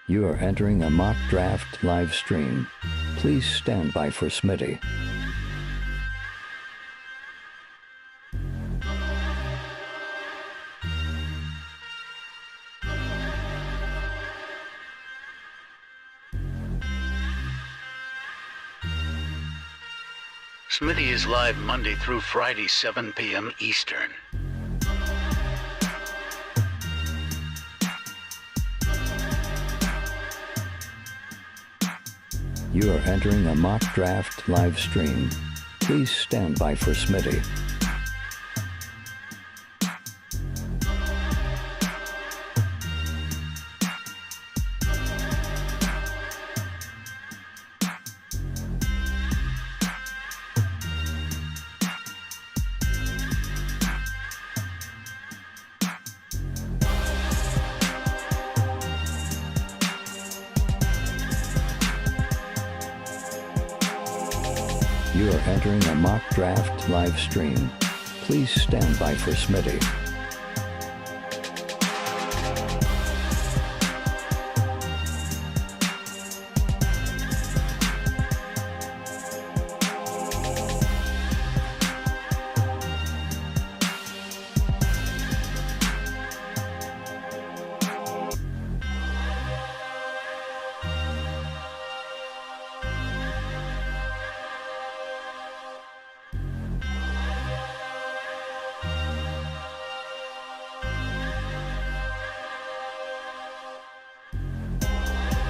You are entering a mock draft live stream. Please stand by for Smitty. Smitty is live Monday through Friday, 7 p.m. Eastern. You are entering a mock draft live stream. Please stand by for Smitty. You are entering a mock draft live stream. Please stand by for Smitty.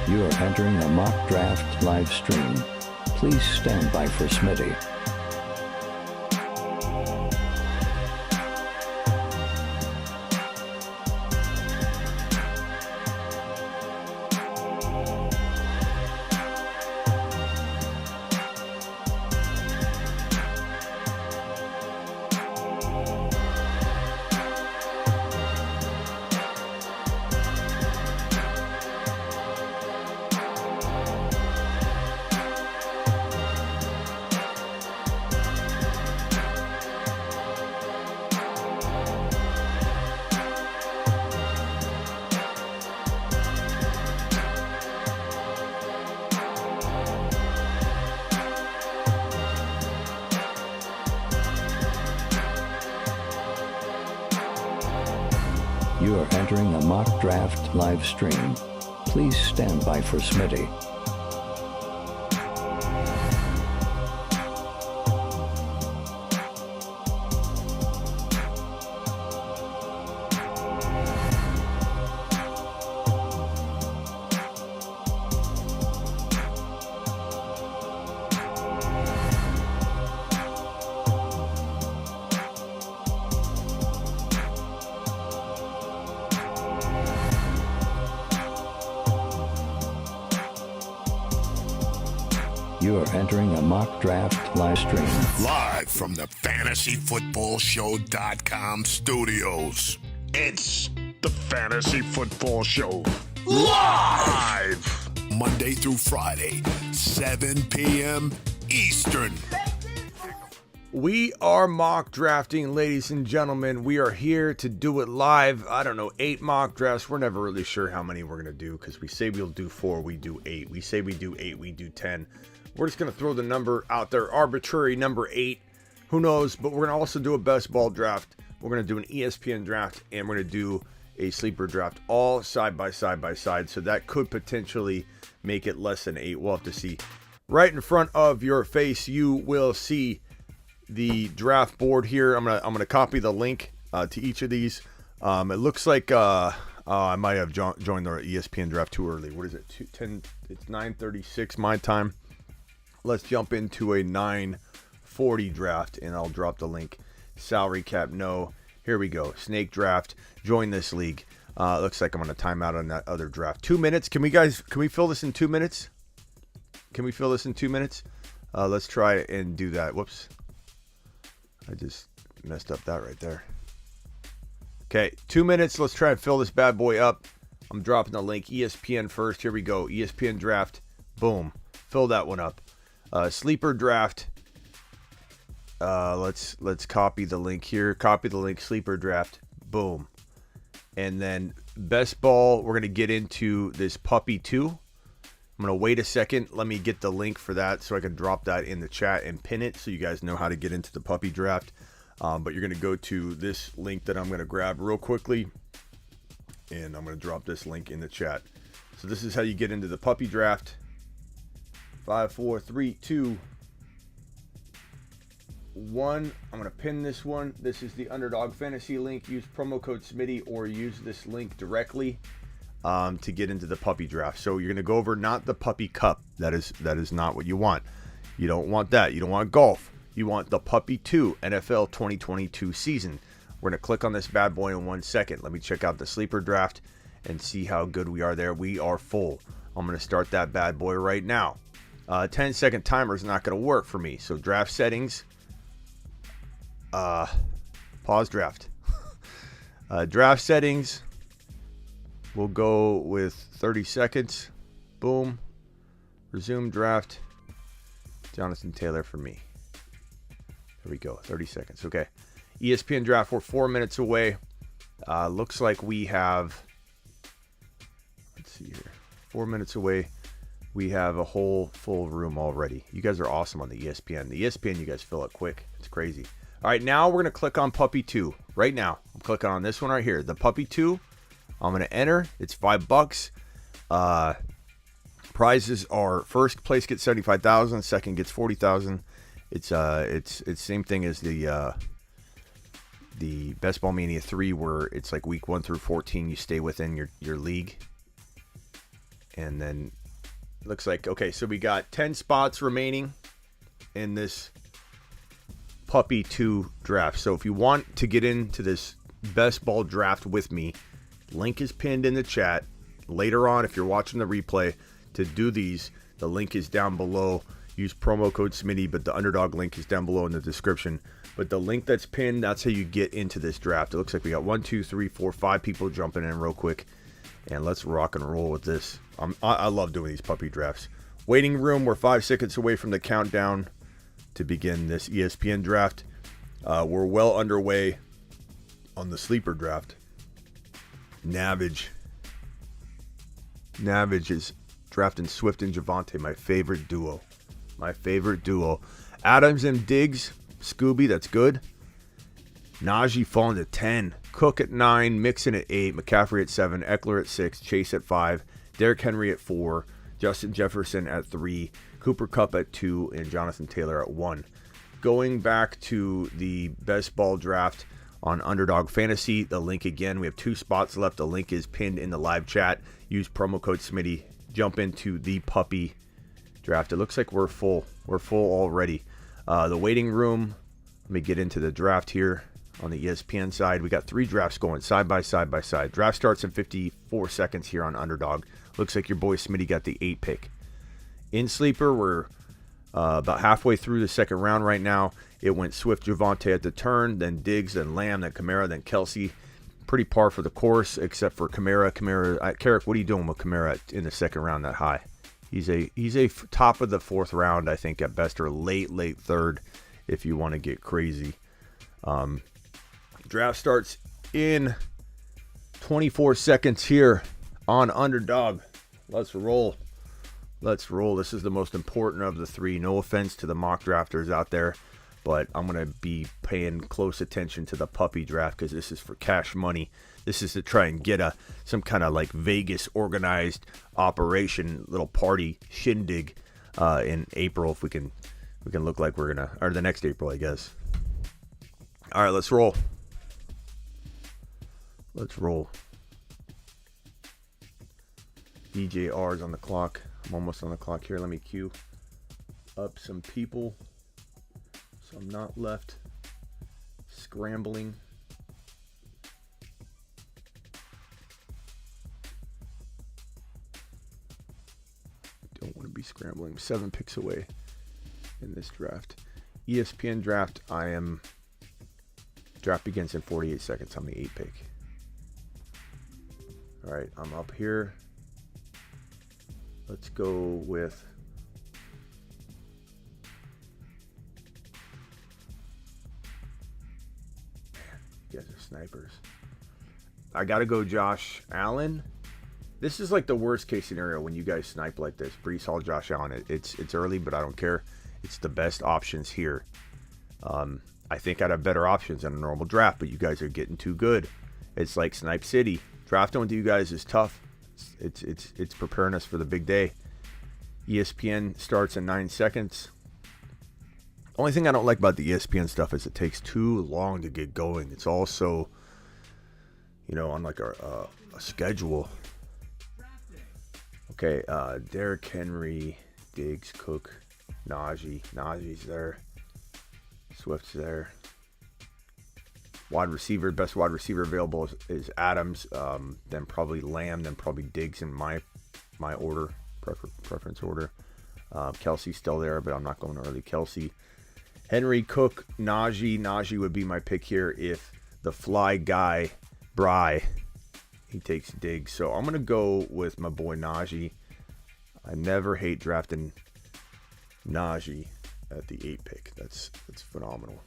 You are entering a mock draft live stream. Please stand by for Smitty. You are entering a mock draft live stream. Please stand by for Smitty. You are entering a mock draft live stream. Live from the FantasyFootballShow.com studios. It's the Fantasy Football Show. Live! Monday through Friday, 7 p.m. Eastern. We are mock drafting, ladies and gentlemen. We are here to do it live. I don't know, 8 mock drafts. We're never really sure how many we're going to do because we say we'll do 4, we do 8. We say we do 8, we do 10. We're just going to throw the number out there, arbitrary number 8. Who knows? But we're going to also do a best ball draft. We're going to do an ESPN draft, and we're going to do a sleeper draft, all side by side. So that could potentially make it less than 8. We'll have to see. Right in front of your face, you will see the draft board here. I'm gonna copy the link to each of these. It looks like I might have joined the ESPN draft too early. What is it? 10. It's 9:36 my time. Let's jump into a 9:40 draft, and I'll drop the link. Salary cap, no. Here we go. Snake draft. Join this league. Looks like I'm gonna time out on that other draft. 2 minutes. Can we fill this in 2 minutes? Can we fill this in 2 minutes? Let's try and do that. Whoops. I just messed up that right there. Okay, 2 minutes. Let's try and fill this bad boy up. I'm dropping the link. ESPN first. Here we go. ESPN draft. Boom. Fill that one up. Sleeper draft. Let's copy the link here. Copy the link. Sleeper draft. Boom. And then best ball, we're going to get into this Puppy 2. I'm going to wait a second. Let me get the link for that so I can drop that in the chat and pin it so you guys know how to get into the puppy draft. But you're going to go to this link that I'm going to grab real quickly, and I'm going to drop this link in the chat. So this is how you get into the puppy draft. 5, 4, 3, 2, 1. I'm going to pin this one. This is the Underdog Fantasy link. Use promo code Smitty or use this link directly to get into the puppy draft. So you're going to go over not the puppy cup. That is not what you want. You don't want that. You don't want golf. You want the Puppy 2 NFL 2022 season. We're going to click on this bad boy in 1 second. Let me check out the sleeper draft and see how good we are there. We are full. I'm going to start that bad boy right now. 10-second timer is not going to work for me. So draft settings. Pause draft. Draft settings. We'll go with 30 seconds. Boom. Resume draft. Jonathan Taylor for me. There we go. 30 seconds. Okay. ESPN draft. We're 4 minutes away. Looks like we have... Let's see here. 4 minutes away. We have a whole full room already. You guys are awesome on the ESPN. The ESPN, you guys fill up quick. It's crazy. All right, now we're going to click on Puppy 2. Right now. I'm clicking on this one right here. The Puppy 2. I'm going to enter. It's $5. Prizes are first place gets $75,000, second gets $40,000. It's same thing as the Best Ball Mania 3, where it's like week 1 through 14 you stay within your league. And then it looks like, okay, so we got 10 spots remaining in this Puppy 2 draft. So if you want to get into this best ball draft with me, link is pinned in the chat. Later on, if you're watching the replay, to do these, the link is down below. Use promo code Smitty, but the Underdog link is down below in the description. But the link that's pinned, that's how you get into this draft. It looks like we got 1, 2, 3, 4, 5 people jumping in real quick. And let's rock and roll with this. I love doing these puppy drafts. Waiting room, we're 5 seconds away from the countdown to begin this ESPN draft. We're well underway on the sleeper draft. Navage is drafting Swift and Javonte, my favorite duo. Adams and Diggs, Scooby, that's good. Najee falling to 10. Cook at 9. Mixon at 8. McCaffrey at 7. Eckler at 6. Chase at 5. Derrick Henry at 4. Justin Jefferson at 3. Cooper Kupp at 2. And Jonathan Taylor at 1. Going back to the best ball draft on Underdog Fantasy, the link again, we have 2 spots left. The link is pinned in the live chat. Use promo code Smitty. Jump into the puppy draft. It looks like we're full. We're full already. The waiting room. Let me get into the draft here on the ESPN side. We got 3 drafts going side by side by side. Draft starts in 54 seconds here on Underdog. Looks like your boy Smitty got the 8 pick. In sleeper, we're about halfway through the second round right now. It went Swift, Javonte at the turn, then Diggs, then Lamb, then Kamara, then Kelsey. Pretty par for the course, except for Kamara. Carrick, what are you doing with Kamara in the second round that high? He's a top of the 4th round, I think, at best, or late 3rd if you want to get crazy. Draft starts in 24 seconds here on Underdog. Let's roll. This is the most important of the 3. No offense to the mock drafters out there, but I'm going to be paying close attention to the puppy draft because this is for cash money. This is to try and get some kind of like Vegas organized operation, little party shindig in April if we can look like we're going to, or the next April, I guess. All right, let's roll. DJR is on the clock. I'm almost on the clock here. Let me queue up some people so I'm not left scrambling. Don't want to be scrambling. 7 picks away in this draft. ESPN draft, draft begins in 48 seconds. I'm the 8 pick. All right, I'm up here. Let's go with man, you guys are snipers. I got to go Josh Allen. This is like the worst case scenario when you guys snipe like this. Brees Hall, Josh Allen. It's early, but I don't care. It's the best options here. I think I'd have better options than a normal draft, but you guys are getting too good. It's like Snipe City. Drafting with you guys is tough. It's preparing us for the big day. ESPN starts in 9 seconds. Only thing I don't like about the ESPN stuff is it takes too long to get going. It's also, on like a schedule. Okay, Derrick Henry, Diggs, Cook, Najee. Najee's there. Swift's there. Wide receiver, best wide receiver available is Adams. Then probably Lamb. Then probably Diggs in my order, preference order. Kelsey's still there, but I'm not going early. Kelsey, Henry, Cook, Najee. Najee would be my pick here if the fly guy, Bry, he takes Diggs. So I'm gonna go with my boy Najee. I never hate drafting Najee at the 8 pick. That's phenomenal.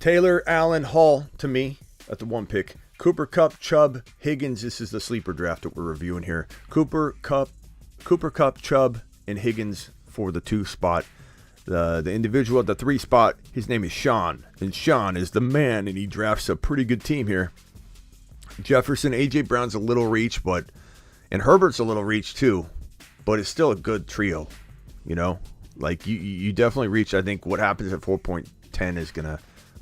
Taylor, Allen, Hall to me at the 1 pick. Cooper Kupp, Chubb, Higgins. This is the sleeper draft that we're reviewing here. Cooper Kupp, Chubb, and Higgins for the 2 spot. The individual at the 3 spot, his name is Sean. And Sean is the man, and he drafts a pretty good team here. Jefferson, A.J. Brown's a little reach, and Herbert's a little reach too. But it's still a good trio, Like, you definitely reach. I think what happens at 4.10 is going to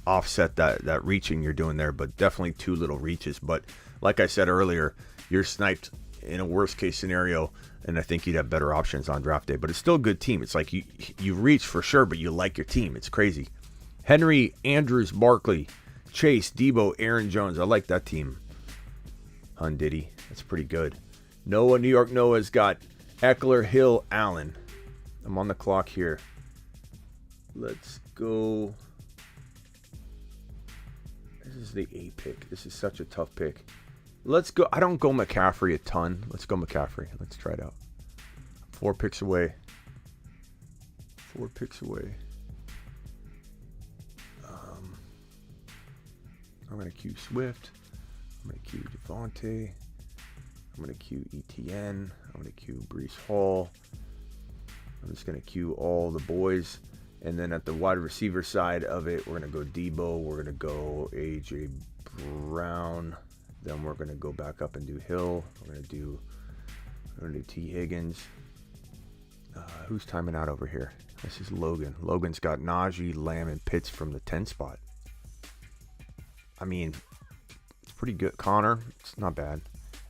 offset that reaching you're doing there, but definitely 2 little reaches. But like I said earlier, you're sniped in a worst-case scenario, and I think you'd have better options on draft day. But it's still a good team. It's like you reach for sure, but you like your team. It's crazy. Henry, Andrews, Barkley, Chase, Debo, Aaron Jones. I like that team. Diddy. That's pretty good. Noah, New York Noah's got Eckler, Hill, Allen. I'm on the clock here. Let's go. This is the 8 pick. This is such a tough pick. Let's go. I don't go McCaffrey a ton. Let's go McCaffrey. Let's try it out. 4 picks away. 4 picks away. I'm going to cue Swift. I'm going to cue Devontae. I'm going to cue ETN. I'm going to cue Brees Hall. I'm just going to cue all the boys. And then at the wide receiver side of it, we're going to go Debo. We're going to go A.J. Brown. Then we're going to go back up and do Hill. We're going to do T. Higgins. Who's timing out over here? This is Logan. Logan's got Najee, Lamb, and Pitts from the 10 spot. I mean, it's pretty good. Connor, it's not bad.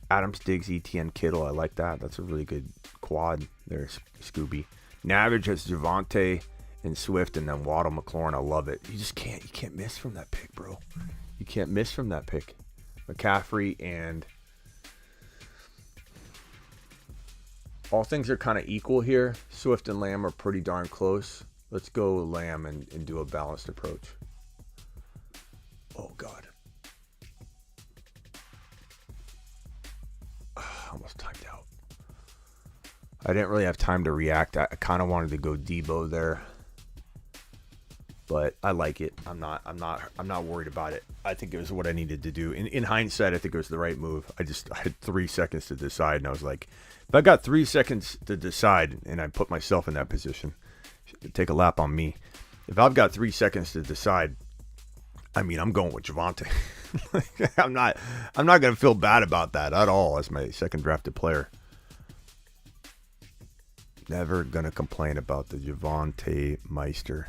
Adams, Diggs, ETN, Kittle. I like that. That's a really good quad there, Scooby. Navage has Javonte and Swift, and then Waddle, McLaurin. I love it. You can't miss from that pick, bro. You can't miss from that pick. McCaffrey, and all things are kind of equal here. Swift and Lamb are pretty darn close. Let's go Lamb and do a balanced approach. Oh, God. Almost timed out. I didn't really have time to react. I kind of wanted to go Debo there, but I like it. I'm not worried about it. I think it was what I needed to do. In hindsight, I think it was the right move. I had 3 seconds to decide, and I was like, if I got 3 seconds to decide, and I put myself in that position, take a lap on me. If I've got 3 seconds to decide, I mean, I'm going with Javonte. I'm not going to feel bad about that at all as my second drafted player. Never going to complain about the Javonte Meister.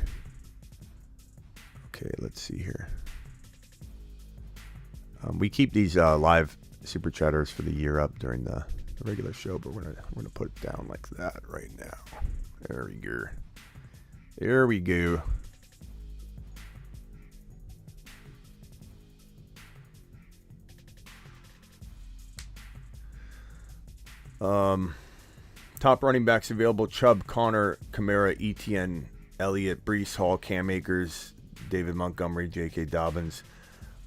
Okay, let's see here. We keep these live super chatters for the year up during the regular show, but we're gonna put it down like that right now. There we go. There we go. Top running backs available: Chubb, Connor, Kamara, ETN, Elliott, Brees Hall, Cam Akers, David Montgomery, J.K. Dobbins.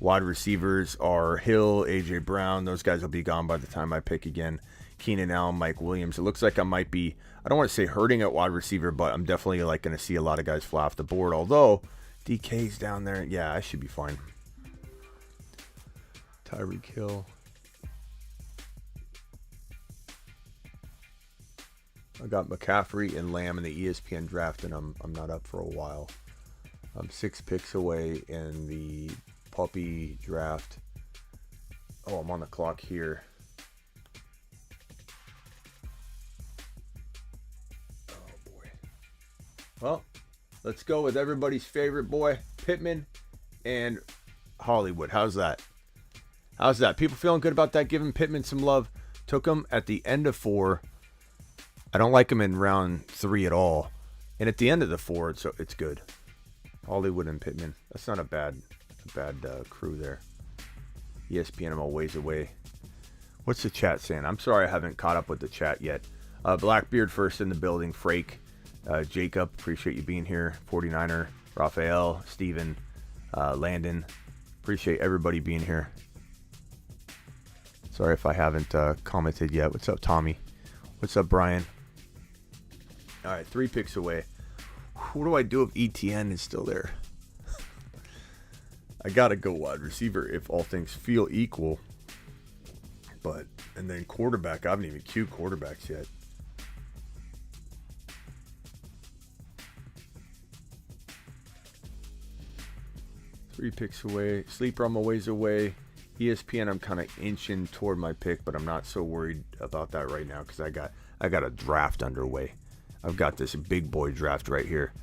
Wide receivers are Hill, A.J. Brown. Those guys will be gone by the time I pick again. Keenan Allen, Mike Williams. It looks like I might be, I don't want to say hurting at wide receiver, but I'm definitely like going to see a lot of guys fly off the board. Although DK's down there, yeah, I should be fine. Tyreek Hill. I got McCaffrey and Lamb in the ESPN draft, and I'm not up for a while. I'm 6 picks away in the puppy draft. Oh, I'm on the clock here. Oh, boy. Well, let's go with everybody's favorite boy, Pittman and Hollywood. How's that? How's that? People feeling good about that? Giving Pittman some love. Took him at the end of 4. I don't like him in round 3 at all. And at the end of the 4, so it's good. Hollywood and Pittman. That's not a bad crew there. ESPN, I'm a ways away. What's the chat saying? I'm sorry I haven't caught up with the chat yet. Blackbeard first in the building. Frake, Jacob, appreciate you being here. 49er, Raphael, Steven, Landon. Appreciate everybody being here. Sorry if I haven't commented yet. What's up, Tommy? What's up, Brian? All right, 3 picks away. What do I do if ETN is still there? I got to go wide receiver if all things feel equal. And then quarterback. I haven't even queued quarterbacks yet. Three picks away. Sleeper, I'm a ways away. ESPN, I'm kind of inching toward my pick, but I'm not so worried about that right now because I got a draft underway. I've got this big boy draft right here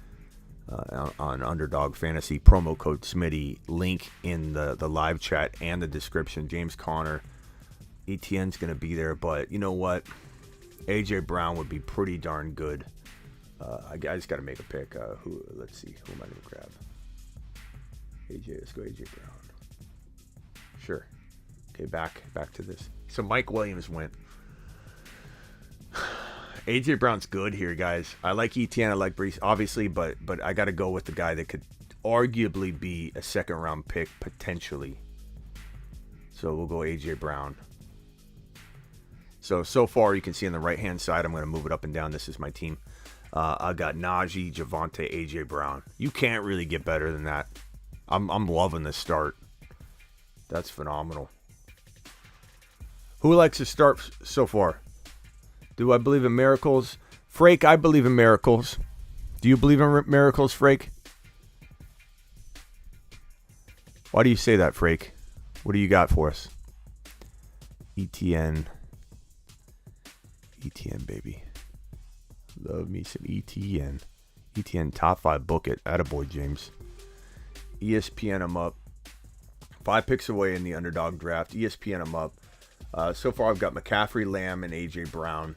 on Underdog Fantasy. Promo code Smitty. Link in the live chat and the description. James Conner. ETN's going to be there, but you know what? AJ Brown would be pretty darn good. I just got to make a pick. Let's see. Who am I going to grab? AJ. Let's go AJ Brown. Sure. Okay, back to this. So Mike Williams went. AJ Brown's good here, guys. I like ETN. I like Brees, obviously, but I got to go with the guy that could arguably be a second-round pick, potentially. So we'll go AJ Brown. So far, you can see on the right-hand side, I'm going to move it up and down. This is my team. I got Najee, Javonte, AJ Brown. You can't really get better than that. I'm loving this start. That's phenomenal. Who likes to start so far? Do I believe in miracles? Frake, I believe in miracles. Do you believe in miracles, Frake? Why do you say that, Frake? What do you got for us? ETN. ETN, baby. Love me some ETN. ETN top 5. Book it. Attaboy, James. ESPN, I'm up. 5 picks away in the underdog draft. ESPN, I'm up. So far, I've got McCaffrey, Lamb, and AJ Brown.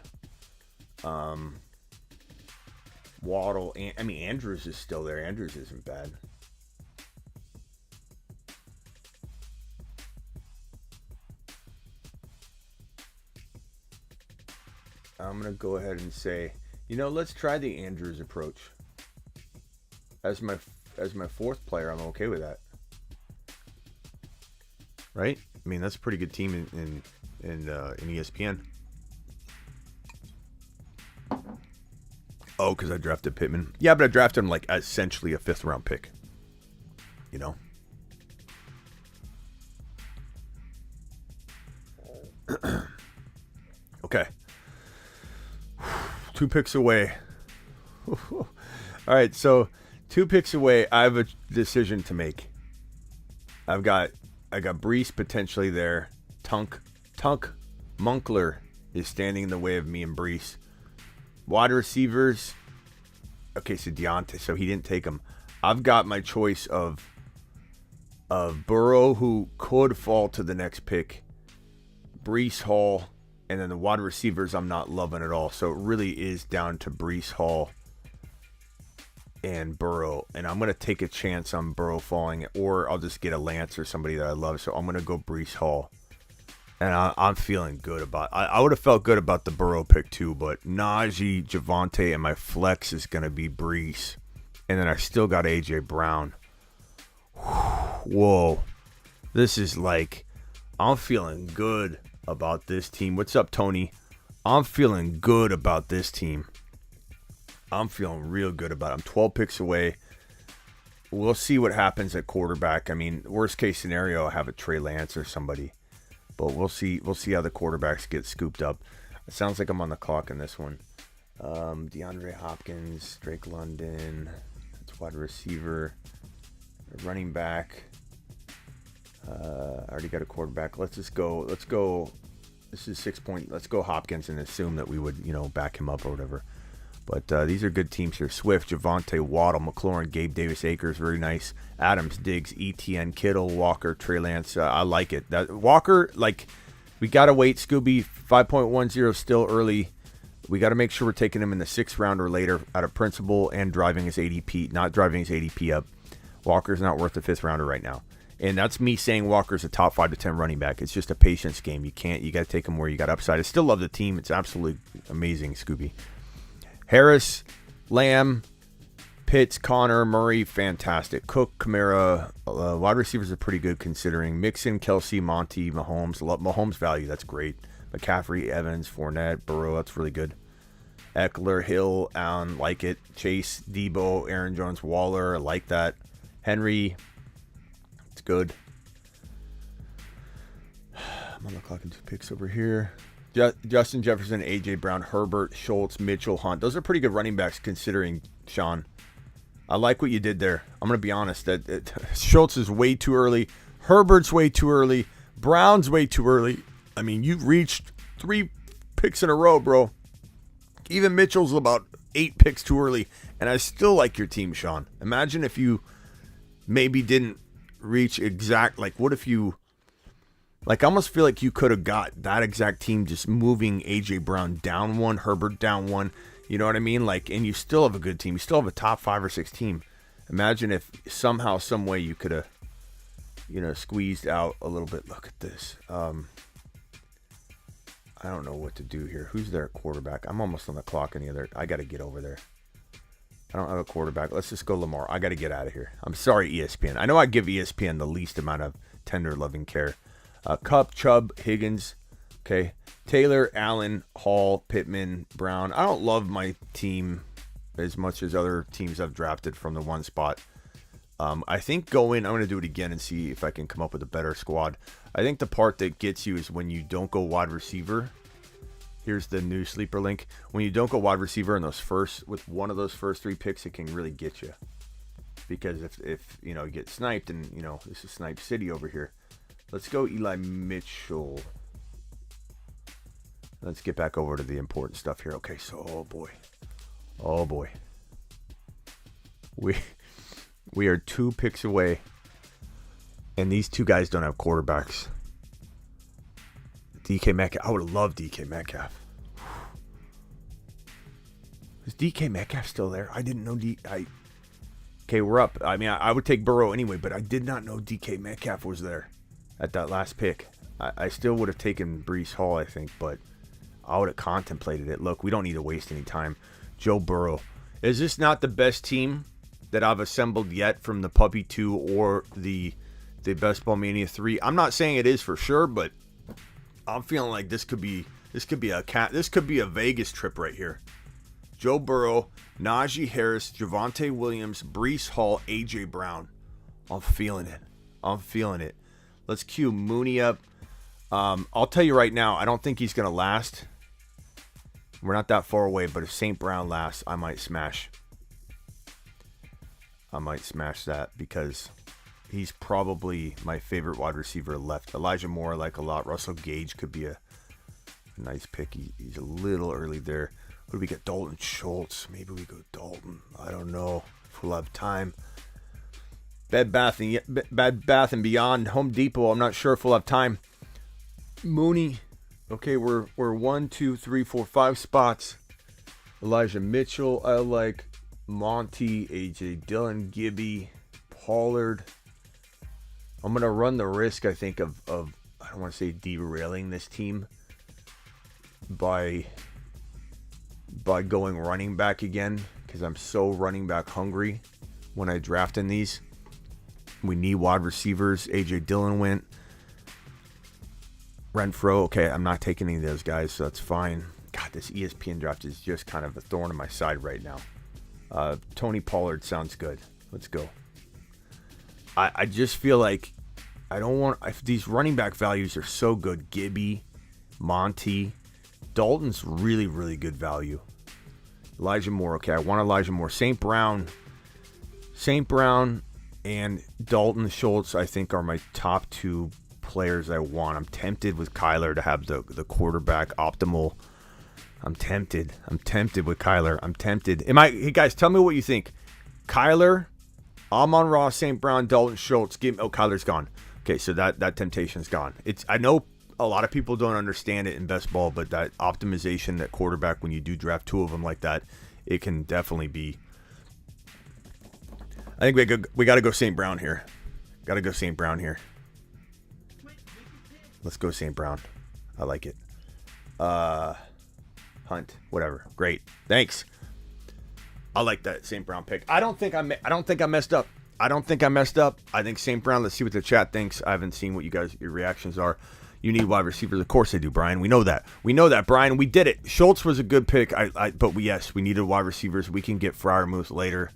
Waddle. Andrews is still there. Andrews isn't bad. I'm going to go ahead and say, let's try the Andrews approach. As my 4th player, I'm okay with that. Right? I mean, that's a pretty good team in ESPN. Oh, because I drafted Pittman. Yeah, but I drafted him like essentially a 5th round pick. Okay. 2 picks away. All right, so 2 picks away. I have a decision to make. I got Brees potentially there. Tunk Munkler is standing in the way of me and Brees. Wide receivers. Okay, so Deontay. So he didn't take him. I've got my choice of Burrow, who could fall to the next pick. Brees Hall. And then the wide receivers I'm not loving at all. So it really is down to Brees Hall and Burrow. And I'm going to take a chance on Burrow falling. Or I'll just get a Lance or somebody that I love. So I'm going to go Brees Hall. And I'm feeling good about it. I would have felt good about the Burrow pick too. But Najee, Javonte, and my flex is going to be Brees. And then I still got AJ Brown. Whoa. This is like, I'm feeling good about this team. What's up, Tony? I'm feeling good about this team. I'm feeling real good about it. I'm 12 picks away. We'll see what happens at quarterback. I mean, worst case scenario, I have a Trey Lance or somebody. But we'll see. We'll see how the quarterbacks get scooped up. It sounds like I'm on the clock in this one. DeAndre Hopkins, Drake London. That's wide receiver. Running back. I already got a quarterback. Let's just go. Let's go. This is 6 point. Let's go Hopkins and assume that we would, back him up or whatever. But these are good teams here. Swift, Javonte, Waddle, McLaurin, Gabe Davis, Akers, very nice. Adams, Diggs, Etienne, Kittle, Walker, Trey Lance. I like it. That Walker, we got to wait. Scooby, 5.10 still early. We got to make sure we're taking him in the 6th round or later out of principle and driving his ADP, not driving his ADP up. Walker's not worth the 5th rounder right now. And that's me saying Walker's a top 5 to 10 running back. It's just a patience game. You got to take him where you got upside. I still love the team. It's absolutely amazing, Scooby. Harris, Lamb, Pitts, Connor, Murray, fantastic. Cook, Kamara, wide receivers are pretty good considering. Mixon, Kelsey, Monty, Mahomes. Mahomes value, that's great. McCaffrey, Evans, Fournette, Burrow, that's really good. Eckler, Hill, Allen, like it. Chase, Debo, Aaron Jones, Waller, I like that. Henry, it's good. I'm on the clock in 2 picks over here. Justin Jefferson, A.J. Brown, Herbert, Schultz, Mitchell, Hunt. Those are pretty good running backs considering, Sean. I like what you did there. I'm going to be honest. Schultz is way too early. Herbert's way too early. Brown's way too early. I mean, you've reached 3 picks in a row, bro. Even Mitchell's about 8 picks too early. And I still like your team, Sean. Imagine if you maybe didn't reach exact, what if you... I almost feel like you could have got that exact team just moving A.J. Brown down 1, Herbert down 1. You know what I mean? And you still have a good team. You still have a top 5 or 6 team. Imagine if somehow, some way you could have, squeezed out a little bit. Look at this. I don't know what to do here. Who's their quarterback? I'm almost on the clock. I got to get over there. I don't have a quarterback. Let's just go Lamar. I got to get out of here. I'm sorry, ESPN. I know I give ESPN the least amount of tender loving care. Cup, Chubb, Higgins, okay. Taylor, Allen, Hall, Pittman, Brown. I don't love my team as much as other teams I've drafted from the 1 spot. I think I'm going to do it again and see if I can come up with a better squad. I think the part that gets you is when you don't go wide receiver. Here's the new sleeper link. When you don't go wide receiver in with one of those first 3 picks, it can really get you. Because if you get sniped and, this is Snipe City over here. Let's go Eli Mitchell. Let's get back over to the important stuff here. Okay, so oh boy. We are 2 picks away, and these 2 guys don't have quarterbacks. DK Metcalf. I would love DK Metcalf. Is DK Metcalf still there? I didn't know Okay, we're up. I mean, I would take Burrow anyway, but I did not know DK Metcalf was there at that last pick. I still would have taken Breece Hall, I think, but I would have contemplated it. Look, we don't need to waste any time. Joe Burrow. Is this not the best team that I've assembled yet from the Puppy 2 or the Best Ball Mania 3? I'm not saying it is for sure, but I'm feeling like this could be a Vegas trip right here. Joe Burrow, Najee Harris, Javonte Williams, Breece Hall, A.J. Brown. I'm feeling it. Let's cue Mooney up. I'll tell you right now, I don't think he's going to last. We're not that far away, but if St. Brown lasts, I might smash that because he's probably my favorite wide receiver left. Elijah Moore I like a lot. Russell Gage could be a nice pick. He's a little early there. Who do we get? Dalton Schultz. Maybe we go Dalton. I don't know if we'll have time. Bed Bath and Beyond, Home Depot. I'm not sure if we'll have time. Mooney. Okay, we're 1, 2, 3, 4, 5 spots. Elijah Mitchell. I like Monty, AJ Dillon, Gibby, Pollard. I'm gonna run the risk, I think, of I don't want to say derailing this team by going running back again because I'm so running back hungry when I draft in these. We need wide receivers. AJ Dillon went. Renfro, okay, I'm not taking any of those guys, so that's fine. God, this ESPN draft is just kind of a thorn in my side right now. Tony Pollard sounds good. Let's go. I just feel like I don't want, if these running back values are so good, Gibby, Monty, Dalton's really, really good value. Elijah Moore, okay, I want Elijah Moore. St. Brown and Dalton Schultz, I think, are my top two players I want. I'm tempted with Kyler to have the quarterback optimal. I'm tempted with Kyler. I'm tempted. Hey guys, tell me what you think. Kyler, Amon-Ra, St. Brown, Dalton Schultz. Kyler's gone. Okay, so that temptation's gone. I know a lot of people don't understand it in best ball, but that optimization at quarterback, when you do draft two of them like that, it can definitely be. I think we got to go St. Brown here. Got to go St. Brown here. Let's go St. Brown. I like it. Hunt, whatever. Great. Thanks. I like that St. Brown pick. I don't think I messed up. I think St. Brown. Let's see what the chat thinks. I haven't seen what your reactions are. You need wide receivers. Of course I do, Brian. We know that, Brian. We did it. Schultz was a good pick. But yes, we needed wide receivers. We can get Freiermuth later.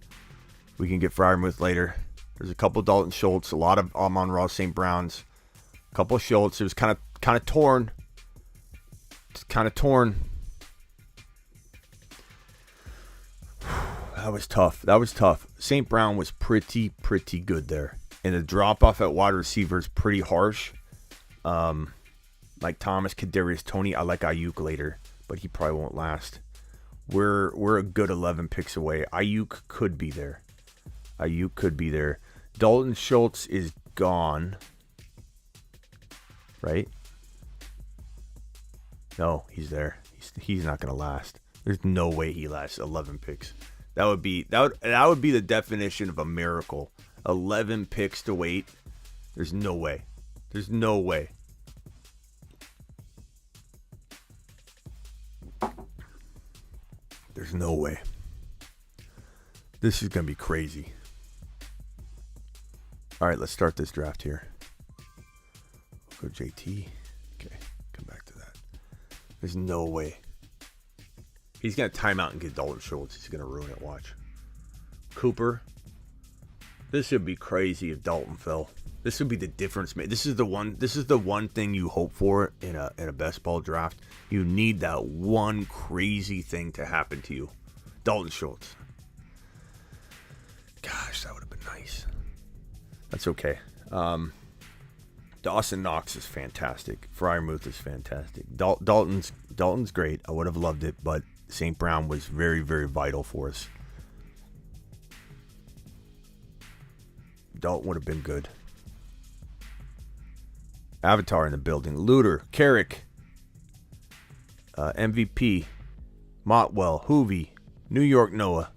There's a couple Dalton Schultz, a lot of Amon-Ra St. Browns, a couple of Schultz. It was kind of torn. It's kind of torn. That was tough. St. Brown was pretty good there. And the drop-off at wide receiver is pretty harsh. Like Thomas, Kadarius Toney. I like Ayuk later, but he probably won't last. We're a good 11 picks away. Ayuk could be there. Dalton Schultz is gone. Right? No, he's there. He's not going to last. There's no way he lasts 11 picks. That would be the definition of a miracle. 11 picks to wait. There's no way. There's no way. This is going to be crazy. All right, let's start this draft here. We'll go JT. Okay, come back to that. There's no way. He's going to time out and get Dalton Schultz. He's going to ruin it, watch. Cooper. This would be crazy if Dalton fell. This would be the difference. This is the one thing you hope for in a best ball draft. You need that one crazy thing to happen to you. Dalton Schultz. Gosh, that would have been nice. That's okay. Dawson Knox is fantastic. Freiermuth is fantastic. Dalton's great. I would have loved it, but St. Brown was very, very vital for us. Dalton would have been good. Avatar in the building. Luter, Carrick, MVP, Motwell, Hoovie, New York Noah,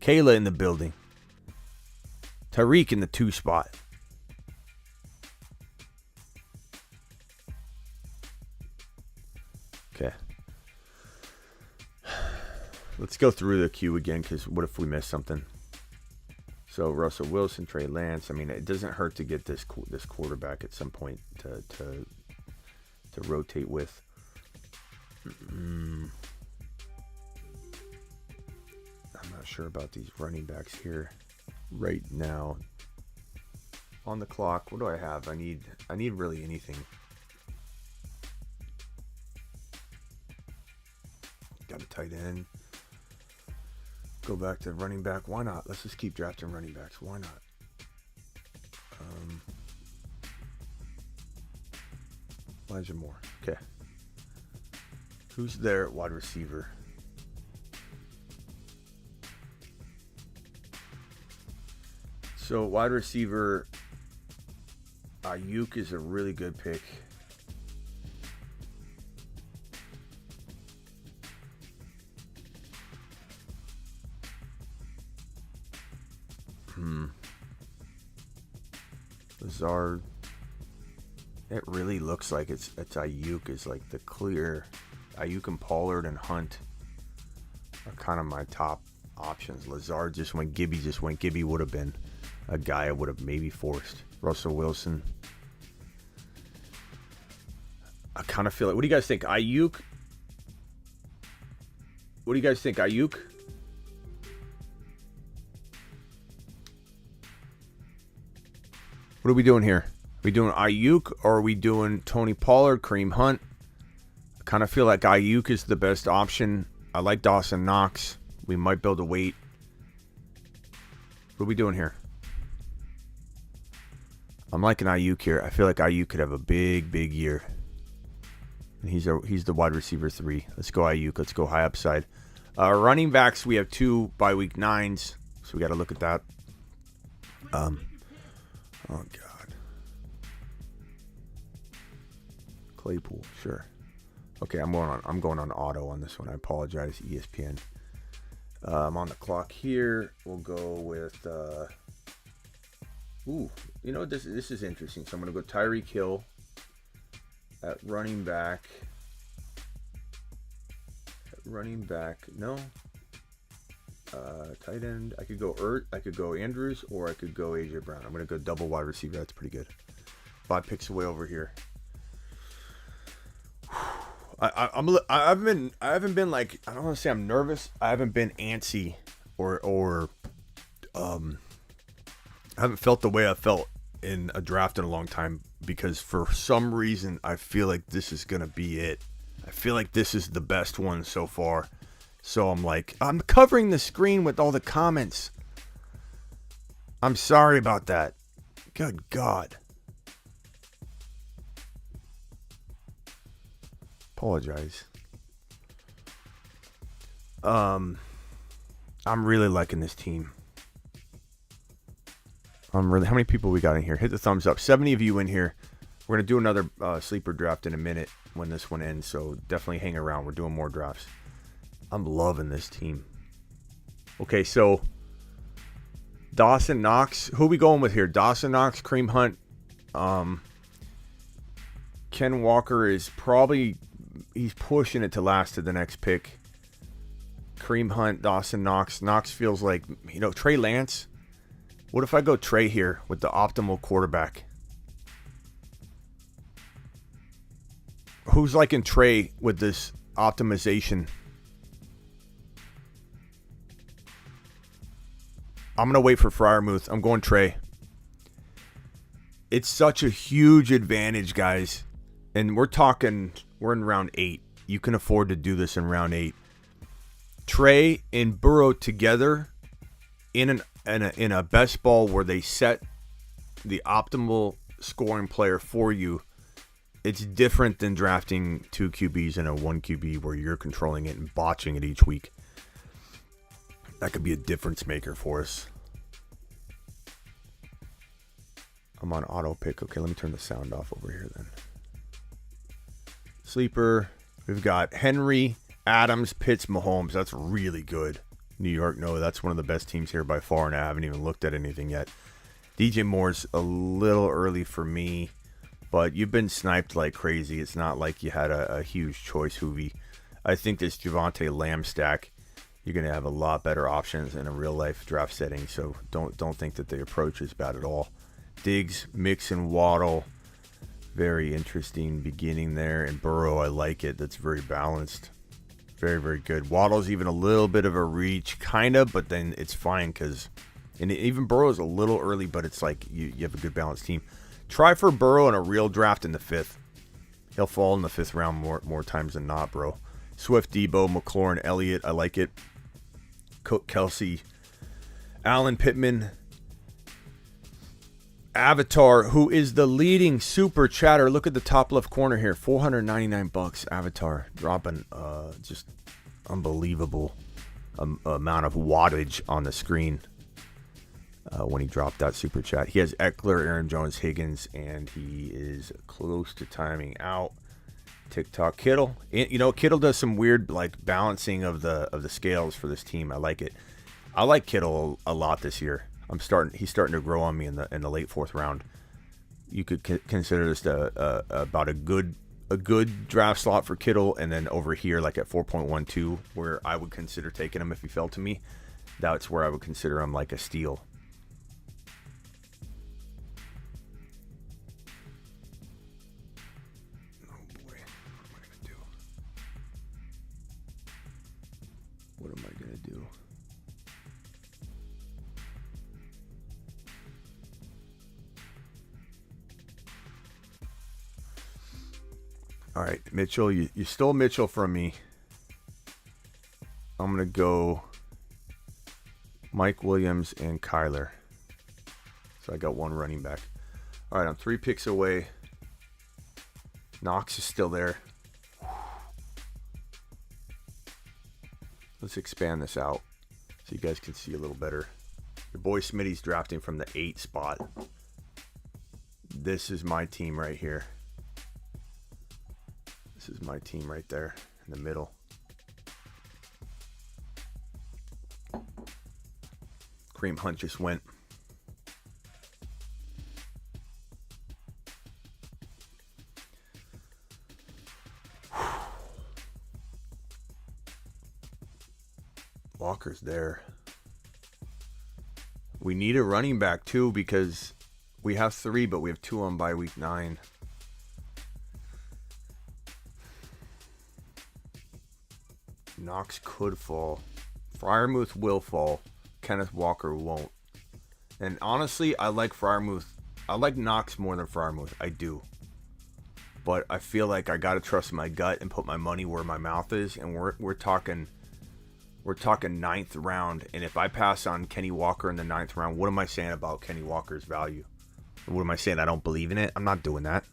Kayla in the building. Tariq in the 2 spot. Okay. Let's go through the queue again, because what if we miss something? So Russell Wilson, Trey Lance. I mean, it doesn't hurt to get this quarterback at some point to rotate with. I'm not sure about these running backs here right now. On the clock, what do I have? I need really anything. Got a tight end. Go back to running back. Why not? Let's just keep drafting running backs. Why not? Elijah Moore. Okay. Who's there at wide receiver? So wide receiver, Ayuk is a really good pick. Lazard. It really looks like it's Ayuk is like the clear. Ayuk and Pollard and Hunt are kind of my top options. Lazard just went. Gibby just went. Gibby would have been a guy I would have maybe forced. Russell Wilson. I kind of feel like. What do you guys think? Ayuk? What do you guys think? Ayuk? What are we doing here? we doing Ayuk or are we doing Tony Pollard, Kareem Hunt? I kind of feel like Ayuk is the best option. I like Dawson Knox. We might build a wait. What are we doing here? I'm liking Ayuk here. I feel like Ayuk could have a big year. And he's the wide receiver 3. Let's go Ayuk. Let's go high upside. Running backs, we have 2 by week 9s. So we got to look at that. Oh, God. Claypool, sure. Okay, I'm going on auto on this one. I apologize, ESPN. I'm on the clock here. We'll go with... you know, this is interesting. So I'm going to go Tyreek Hill at running back. No. Tight end. I could go I could go Andrews, or I could go AJ Brown. I'm going to go double wide receiver. That's pretty good. 5 picks away over here. I haven't been like, I don't want to say I'm nervous. I haven't been antsy or I haven't felt the way I felt in a draft in a long time, because for some reason I feel like this is going to be it. I feel like this is the best one so far. So I'm covering the screen with all the comments. I'm sorry about that. Good God. Apologize. I'm really liking this team. How many people we got in here? Hit the thumbs up. 70 of you in here. We're going to do another sleeper draft in a minute when this one ends, so definitely hang around. We're doing more drafts. I'm loving this team. Okay, so Dawson Knox. Who are we going with here? Dawson Knox, Kareem Hunt. Ken Walker is probably... he's pushing it to last to the next pick. Kareem Hunt, Dawson Knox. Knox feels like, Trey Lance. What if I go Trey here with the optimal quarterback? Who's liking Trey with this optimization? I'm going to wait for Freiermuth. I'm going Trey. It's such a huge advantage, guys. And we're in round 8. You can afford to do this in round 8. Trey and Burrow together in a best ball where they set the optimal scoring player for you. It's different than drafting 2 QBs and a 1 QB where you're controlling it and botching it each week. That could be a difference maker for us. I'm on auto pick. Okay, let me turn the sound off over here then. Sleeper. We've got Henry, Adams, Pitts, Mahomes. That's really good. New York, no, that's one of the best teams here by far, and I haven't even looked at anything yet. DJ Moore's a little early for me, but you've been sniped like crazy. It's not like you had a huge choice, Hoovie. I think this Javonte Lamb stack, you're going to have a lot better options in a real-life draft setting, so don't think that the approach is bad at all. Diggs, Mixon, Waddle, very interesting beginning there. And Burrow, I like it. That's very balanced. Very, very good. Waddle's even a little bit of a reach, kind of, but then it's fine because, and even Burrow's a little early, but it's like you have a good balanced team. Try for Burrow in a real draft in the 5th. He'll fall in the 5th round more times than not, bro. Swift, Debo, McLaurin, Elliott, I like it. Cook, Kelsey, Allen, Pittman, Avatar, who is the leading super chatter. Look at the top left corner here. $499. Avatar dropping just unbelievable amount of wattage on the screen when he dropped that super chat. He has Eckler, Aaron Jones, Higgins, and he is close to timing out. TikTok Kittle. Kittle does some weird balancing of the scales for this team. I like it. I like Kittle a lot this year. He's starting to grow on me in the late 4th round. You could consider this about a good draft slot for Kittle, and then over here at 4.12, where I would consider taking him if he fell to me. That's where I would consider him like a steal. Oh boy, what am I gonna do? All right, Mitchell, you stole Mitchell from me. I'm going to go Mike Williams and Kyler. So I got one running back. All right, I'm 3 picks away. Knox is still there. Let's expand this out so you guys can see a little better. Your boy Smitty's drafting from the 8 spot. This is my team right here. This is my team right there in the middle. Kareem Hunt just went. Walker's there. We need a running back too because we have 3, but we have 2 on bye week 9. Knox could fall. Freiermuth will fall. Kenneth Walker won't. And honestly, I like Freiermuth. I like Knox more than Freiermuth. I do. But I feel like I gotta trust my gut and put my money where my mouth is. And we're talking 9th round. And if I pass on Kenny Walker in the 9th round, what am I saying about Kenny Walker's value? What am I saying? I don't believe in it? I'm not doing that.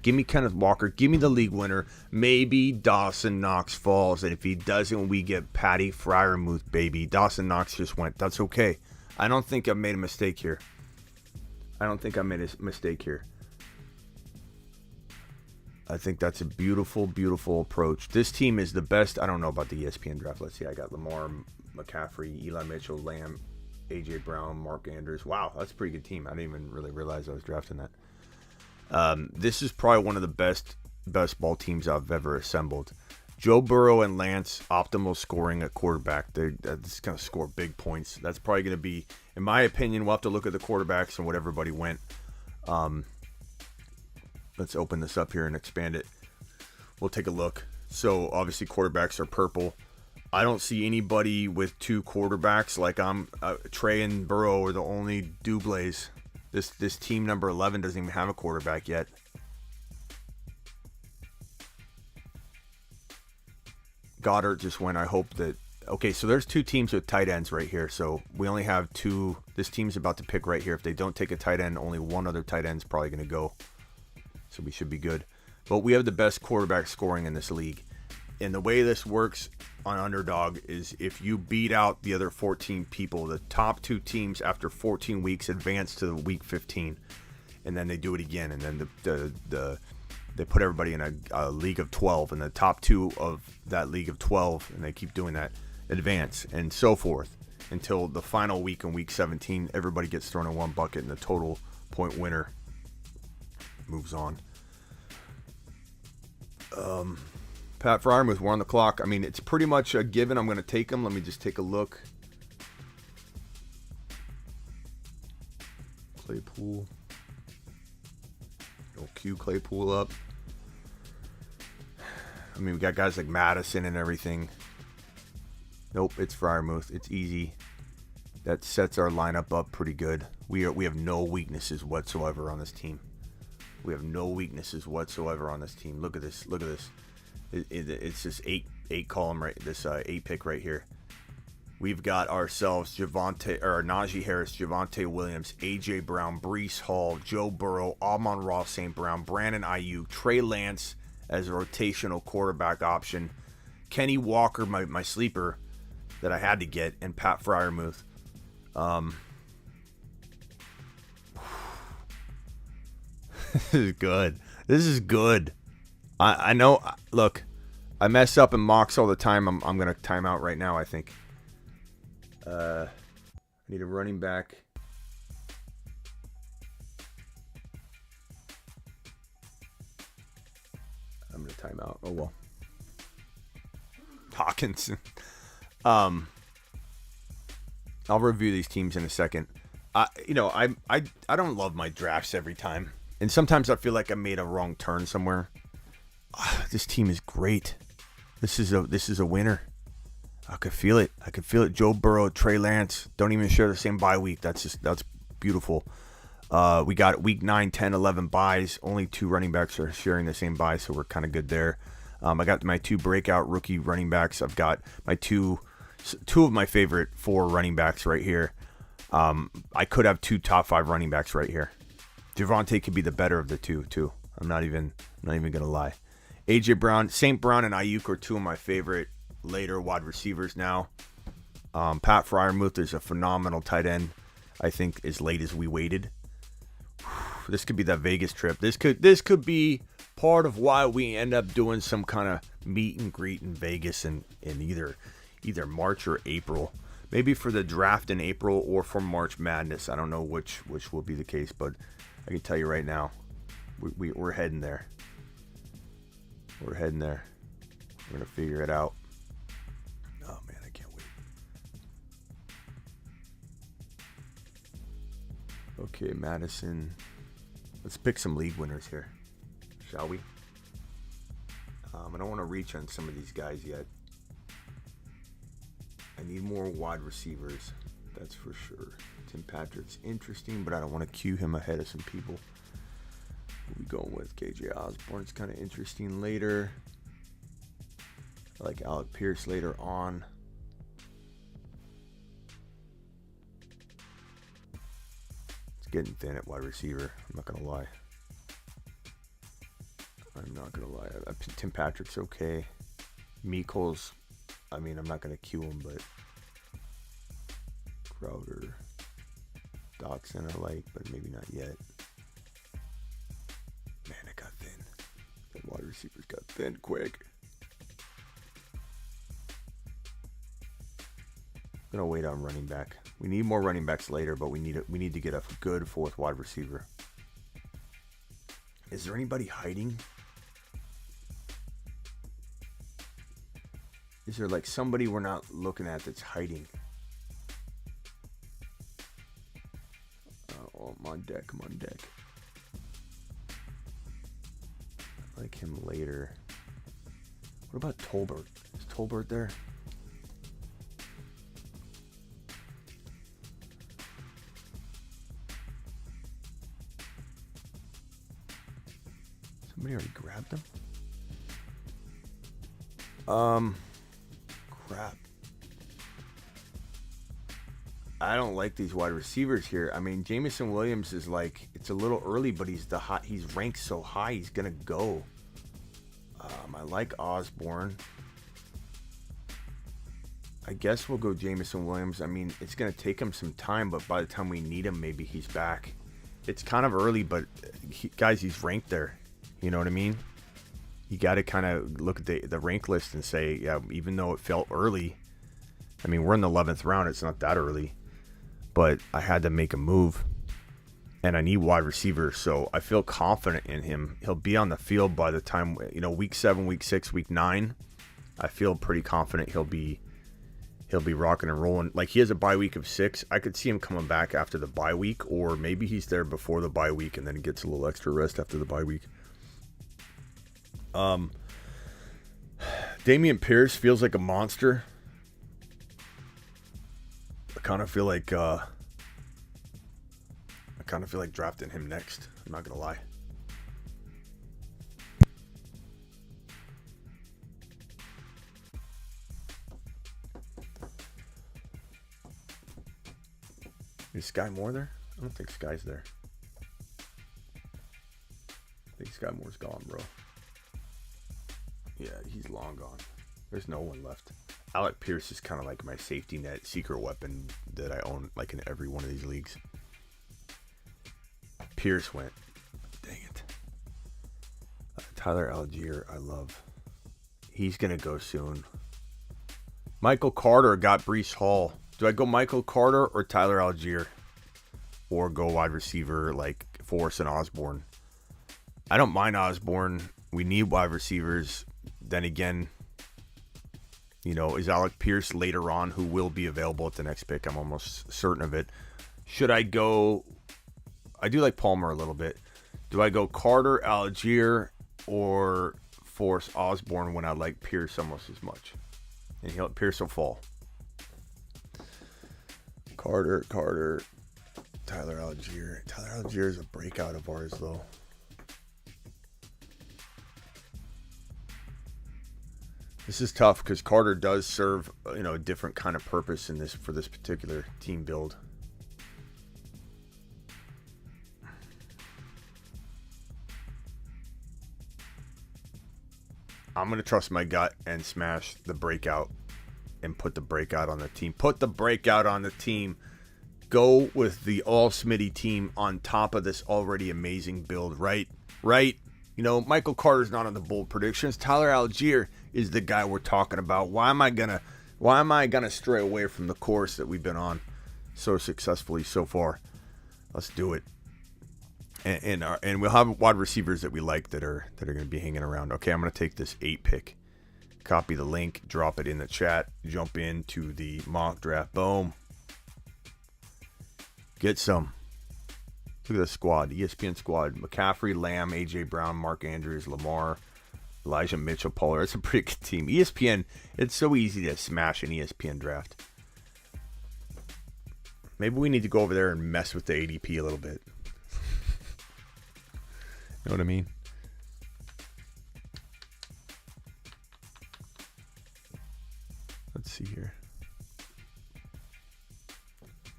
Give me Kenneth Walker. Give me the league winner. Maybe Dawson Knox falls. And if he doesn't, we get Patty Freiermuth, baby. Dawson Knox just went. That's okay. I don't think I've made a mistake here. I think that's a beautiful, beautiful approach. This team is the best. I don't know about the ESPN draft. Let's see. I got Lamar, McCaffrey, Eli Mitchell, Lamb, A.J. Brown, Mark Andrews. Wow, that's a pretty good team. I didn't even really realize I was drafting that. This is probably one of the best ball teams I've ever assembled. Joe Burrow and Lance, optimal scoring at quarterback. They're just going to score big points. That's probably going to be, in my opinion, we'll have to look at the quarterbacks and what everybody went. Let's open this up here and expand it. We'll take a look. So, obviously, quarterbacks are purple. I don't see anybody with 2 quarterbacks. Like Trey and Burrow are the only doubles. This team number 11 doesn't even have a quarterback yet. Goddard just went. I hope that... Okay, so there's 2 teams with tight ends right here. So we only have 2. This team's about to pick right here. If they don't take a tight end, only 1 other tight end's probably going to go. So we should be good. But we have the best quarterback scoring in this league. And the way this works on Underdog is if you beat out the other 14 people, the top 2 teams after 14 weeks advance to the week 15. And then they do it again. And then they put everybody in a league of 12. And the top 2 of that league of 12, and they keep doing that, advance. And so forth. Until the final week in week 17, everybody gets thrown in one bucket and the total point winner moves on. Pat Freiermuth, we're on the clock. I mean, it's pretty much a given. I'm going to take him. Let me just take a look. Claypool. Go cue Claypool up. I mean, we got guys like Madison and everything. Nope, it's Freiermuth. It's easy. That sets our lineup up pretty good. We have no weaknesses whatsoever on this team. Look at this. It's this 8 column right. This 8 pick right here. We've got ourselves Najee Harris, Javonte Williams, A.J. Brown, Breece Hall, Joe Burrow, Amon-Ra St. Brown, Brandon Ayuk, Trey Lance as a rotational quarterback option, Kenny Walker, my sleeper that I had to get, and Pat Freiermuth. This is good. I know. Look, I mess up in mocks all the time. I'm going to time out right now, I think. I need a running back. I'm going to time out. Oh, well. Hawkinson. I'll review these teams in a second. I don't love my drafts every time. And sometimes I feel like I made a wrong turn somewhere. This team is great. This is a winner. I could feel it. Joe Burrow, Trey Lance don't even share the same bye week. That's beautiful. We got week 9, 10, 11 buys. Only 2 running backs are sharing the same buy, so we're kind of good there. I got my 2 breakout rookie running backs. I've got my two of my favorite 4 running backs right here. I could have 2 top 5 running backs right here. Javonte could be the better of the 2 too. I'm not even gonna lie. AJ Brown, St. Brown, and Ayuk are 2 of my favorite later wide receivers now. Pat Freiermuth is a phenomenal tight end. I think as late as we waited. This could be that Vegas trip. This could be part of why we end up doing some kind of meet and greet in Vegas in either March or April. Maybe for the draft in April or for March Madness. I don't know which will be the case, but I can tell you right now, we're heading there. We're heading there. We're gonna figure it out. Oh man, I can't wait. Okay, Madison. Let's pick some league winners here, shall we? I don't want to reach on some of these guys yet. I need more wide receivers, that's for sure. Tim Patrick's interesting, but I don't want to queue him ahead of some people. Who we going with? KJ Osborne's kind of interesting later. I like Alec Pierce later on. It's getting thin at wide receiver. I'm not gonna lie. Tim Patrick's okay. Meekles, I mean, I'm not gonna queue him, but Crowder, Dotson I like, but maybe not yet. Man, it got thin. The wide receivers got thin quick. I'm gonna wait on running back. We need more running backs later, but we need to get a good 4th wide receiver. Is there anybody hiding? Is there like somebody we're not looking at that's hiding? Oh, I'm on deck. I like him later. What about Tolbert? Is Tolbert there? Somebody already grabbed him? Crap. I don't like these wide receivers here. I mean, Jameson Williams is like, it's a little early, but he's ranked so high, he's gonna go. I like Osborne. I guess we'll go Jameson Williams. I mean, it's gonna take him some time, but by the time we need him, maybe he's back. It's kind of early, but guys, he's ranked there. You know what I mean? You got to kind of look at the rank list and say, yeah, even though it felt early, I mean, we're in the 11th round. It's not that early, but I had to make a move, and I need wide receivers, so I feel confident in him. He'll be on the field by the time, week 7, week 6, week 9. I feel pretty confident he'll be rocking and rolling. Like, he has a bye week of 6. I could see him coming back after the bye week, or maybe he's there before the bye week and then gets a little extra rest after the bye week. Dameon Pierce feels like a monster. I kind of feel like drafting him next. I'm not gonna lie. Is Sky Moore there? I don't think Sky's there. I think Sky Moore's gone, bro. Yeah, he's long gone. There's no one left. Alec Pierce is kind of like my safety net secret weapon that I own like in every one of these leagues. Pierce went. Dang it. Tyler Algier, I love. He's going to go soon. Michael Carter got Breece Hall. Do I go Michael Carter or Tyler Algier? Or go wide receiver like Forrest and Osborne? I don't mind Osborne. We need wide receivers. Then again, is Alec Pierce later on, who will be available at the next pick? I'm almost certain of it. Should I go? I do like Palmer a little bit. Do I go Carter, Algier, or Forrest Osborne when I like Pierce almost as much? And Pierce will fall. Carter. Tyler Algier. Tyler Algier is a breakout of ours, though. This is tough because Carter does serve, a different kind of purpose in this for this particular team build. I'm going to trust my gut and smash the breakout and put the breakout on the team. Put the breakout on the team. Go with the all Smitty team on top of this already amazing build, right? Right? Michael Carter's not on the bold predictions. Tyler Algier is the guy we're talking about. Why am I gonna stray away from the course that we've been on so successfully so far? Let's do it. And we'll have wide receivers that we like that are going to be hanging around. Okay, I'm going to take this 8 pick, copy the link, drop it in the chat, jump into the mock draft. Boom. Get some. Look at the squad, ESPN squad: McCaffrey, Lamb, AJ Brown, Mark Andrews, Lamar, Elijah Mitchell, Pollard. That's a pretty good team. ESPN. It's so easy to smash an ESPN draft. Maybe we need to go over there and mess with the ADP a little bit. Know what I mean? Let's see here.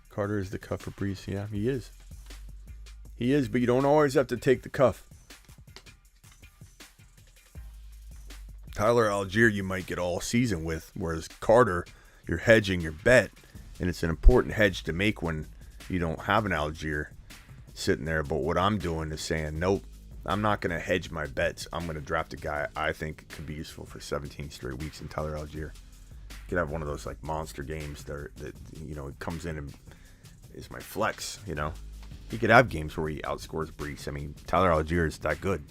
Carter is the cuff for Brees. Yeah, he is. He is, but you don't always have to take the cuff. Tyler Algier you might get all season with, whereas Carter, you're hedging your bet, and it's an important hedge to make when you don't have an Algier sitting there. But what I'm doing is saying, nope, I'm not going to hedge my bets. I'm going to draft a guy I think could be useful for 17 straight weeks in Tyler Algier. Could have one of those like monster games that he comes in and is my flex. He could have games where he outscores Brees. I mean, Tyler Algier is that good.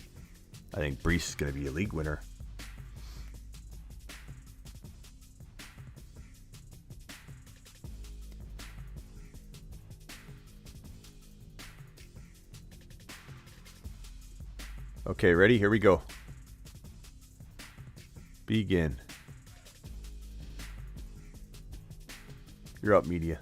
I think Brees is going to be a league winner. Okay, ready? Here we go. Begin. You're up, media.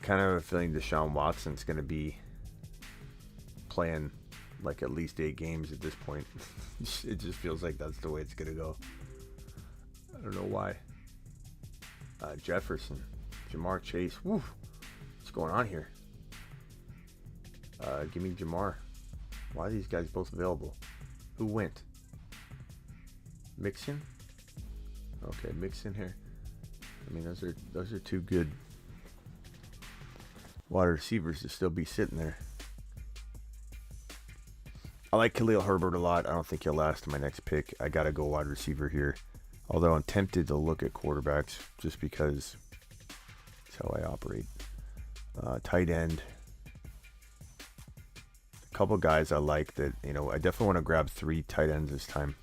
Kind of a feeling Deshaun Watson's going to be playing like at least 8 games at this point. It just feels like that's the way it's going to go. I don't know why. Jefferson, Jamar Chase. Woo. What's going on here? Give me Jamar. Why are these guys both available? Who went? Mixon? Okay, Mixon here. I mean, those are two good wide receivers to still be sitting there. I like Khalil Herbert a lot. I don't think he'll last my next pick. I got to go wide receiver here. Although I'm tempted to look at quarterbacks just because that's how I operate. Tight end. A couple guys I like that, I definitely want to grab 3 tight ends this time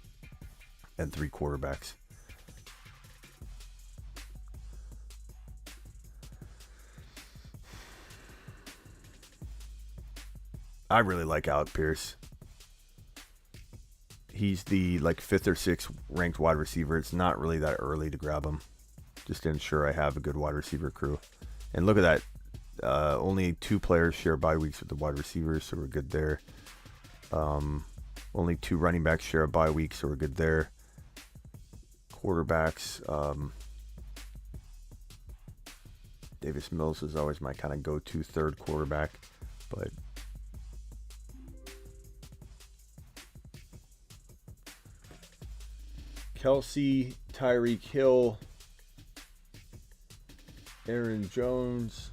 and 3 quarterbacks. I really like Alec Pierce. He's the 5th or 6th ranked wide receiver. It's not really that early to grab him. Just to ensure I have a good wide receiver crew. And look at that. Only 2 players share bye weeks with the wide receivers, so we're good there. Only 2 running backs share a bye week, so we're good there. Quarterbacks. Davis Mills is always my kind of go-to third quarterback. But Kelsey, Tyreek Hill, Aaron Jones,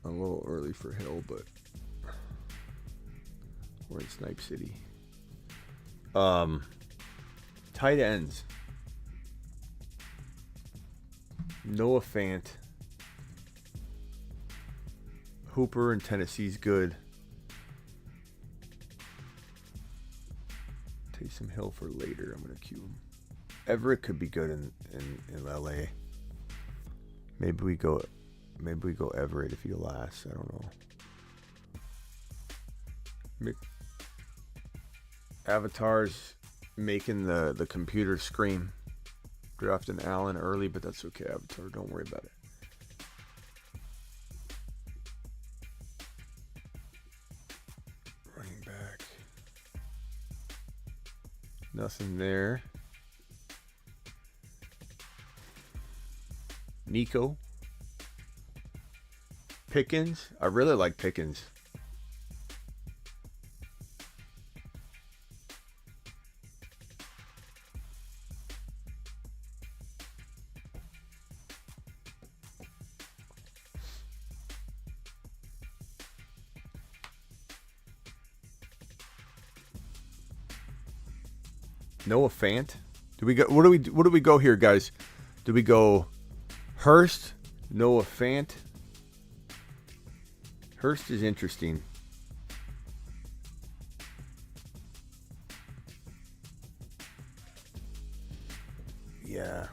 a little early for Hill, but we're in Snipe City. Tight ends. Noah Fant. Hooper in Tennessee's good. Taysom Hill for later. I'm going to cue him. Everett could be good in LA. Maybe we go Everett if he lasts. I don't know. Avatar's making the computer scream. Drafting Allen early, but that's okay, Avatar. Don't worry about it. Running back. Nothing there. Nico. Pickens. I really like Pickens. Noah Fant. Do we go? What do we go here, guys? Do we go Hurst, Noah Fant? Hurst is interesting. Yeah.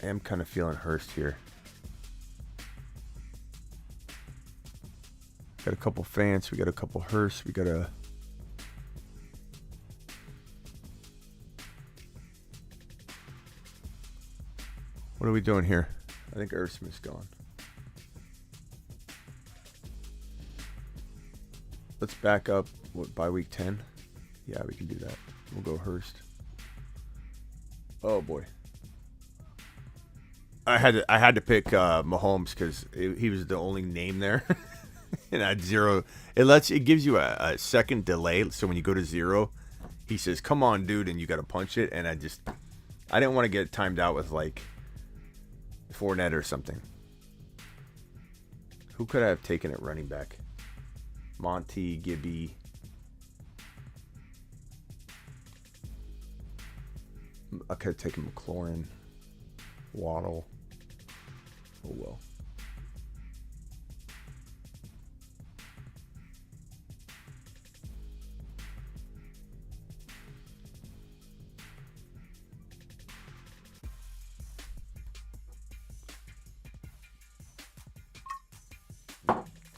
I am kind of feeling Hurst here. Got a couple Fants. We got a couple Hurst. We got a... What are we doing here? I think Earthsmith's gone. Let's back up by week 10. Yeah, we can do that. We'll go Hurst. Oh boy. I had to pick Mahomes because he was the only name there. And I had 0. It gives you a second delay. So when you go to 0, he says, "Come on, dude," and you got to punch it. And I didn't want to get timed out with like Fournette or something. Who could I have taken at running back? Monty, Gibby. I could have taken McLaurin, Waddle. Oh well.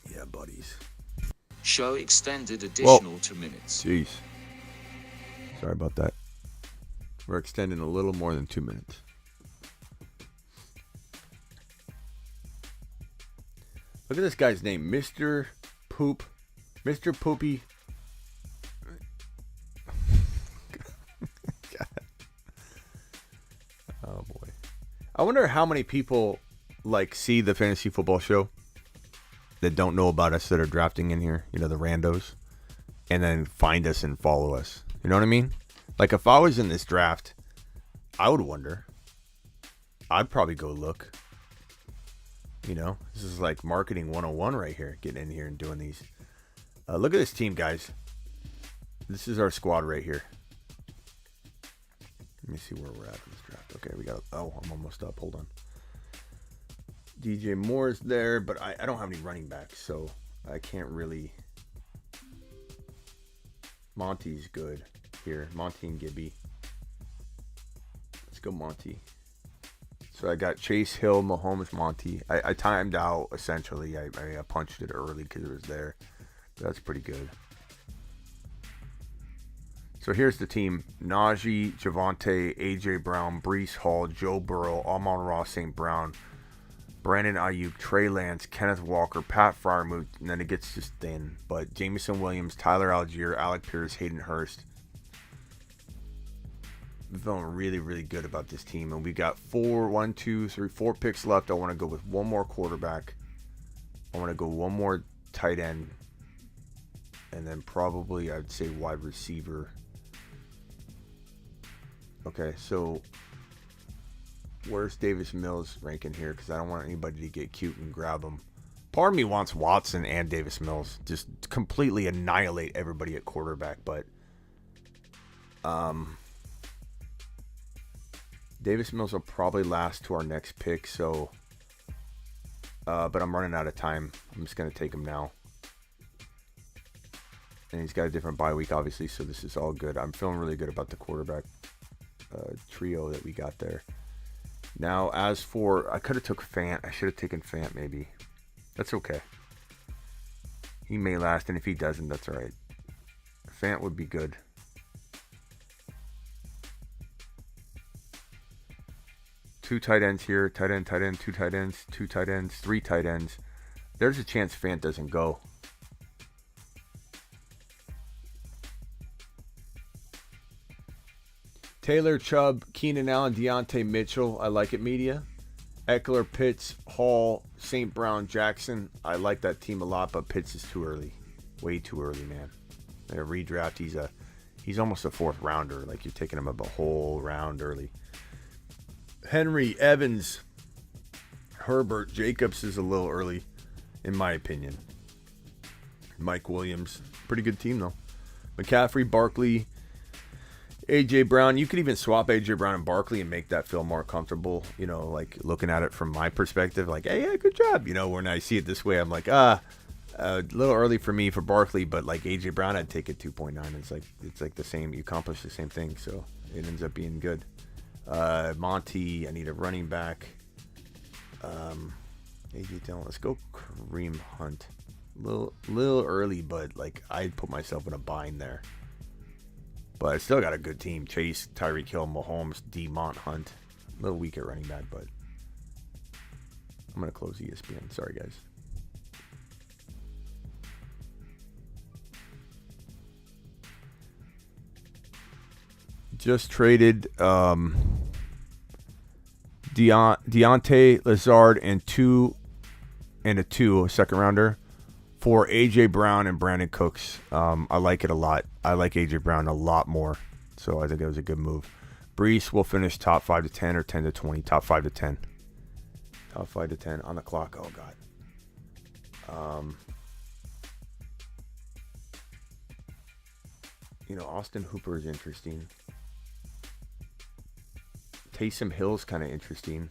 Yeah, buddies. Show extended additional 2 minutes. Jeez. Sorry about that. We're extending a little more than 2 minutes. Look at this guy's name. Mr. Poop. Mr. Poopy. Oh boy. I wonder how many people like see the fantasy football show that don't know about us that are drafting in here, you know, the randos, and then find us and follow us. You know what I mean? Like if I was in this draft, I would wonder. I'd probably go look. You know, this is like marketing 101 right here, getting in here and doing these. Look at this team, guys. This is our squad right here. Let me see where we're at in this draft. Okay, we got, oh, I'm almost up. Hold on. DJ Moore's there, but I don't have any running backs, so I can't really. Monty's good here. Monty and Gibby. Let's go Monty. So I got Chase Hill, Mahomes, Monty. I timed out, essentially. I punched it early because it was there. But that's pretty good. So here's the team. Najee, Javonte, A.J. Brown, Breece Hall, Joe Burrow, Amon-Ra St. Brown, Brandon Ayuk, Trey Lance, Kenneth Walker, Pat Freiermuth, and then it gets just thin. But Jameson Williams, Tyler Algier, Alec Pierce, Hayden Hurst. I'm feeling really, really good about this team. And we got 4 picks left. I want to go with one more quarterback. I want to go one more tight end. And then probably I'd say wide receiver. Okay, so where's Davis Mills ranking here? Because I don't want anybody to get cute and grab him. Part of me wants Watson and Davis Mills. Just completely annihilate everybody at Davis Mills will probably last to our next pick, so... but I'm running out of time. I'm just going to take him now. And he's got a different bye week, obviously, so this is all good. I'm feeling really good about the quarterback trio that we got there. Now, as for... I could have took Fant. I should have taken Fant, maybe. That's okay. He may last, and if he doesn't, that's all right. Fant would be good. Two tight ends here. Tight end, two tight ends, two tight ends, three tight ends. There's a chance Fant doesn't go. Taylor, Chubb, Keenan Allen, Deontay Mitchell. I like it, media. Eckler, Pitts, Hall, St. Brown, Jackson. I like that team a lot, but Pitts is too early. Way too early, man. A redraft, he's almost a fourth rounder. Like, you're taking him up a whole round early. Henry, Evans, Herbert, Jacobs is a little early, in my opinion. Mike Williams, pretty good team, though. McCaffrey, Barkley, A.J. Brown. You could even swap A.J. Brown and Barkley and make that feel more comfortable, you know, like looking at it from my perspective, like, hey, yeah, good job. You know, when I see it this way, I'm like, a little early for me for Barkley, but like A.J. Brown, I'd take it 2.9. It's like the same, you accomplish the same thing, so it ends up being good. Monty, I need a running back. A.J. Dillon, let's go Kareem Hunt. Little early, but like I'd put myself in a bind there. But I still got a good team. Chase, Tyreek Hill, Mahomes, Demont, Hunt. A little weak at running back, but I'm going to close ESPN. Sorry, guys. Just traded Deontay Lazard and a second rounder, for A.J. Brown and Brandon Cooks. I like it a lot. I like A.J. Brown a lot more. So I think it was a good move. Brees will finish top 5 to 10 or 10 to 20. Top 5 to 10. Top 5 to 10 on the clock. Oh, God. You know, Austin Hooper is interesting. Taysom Hill's kind of interesting.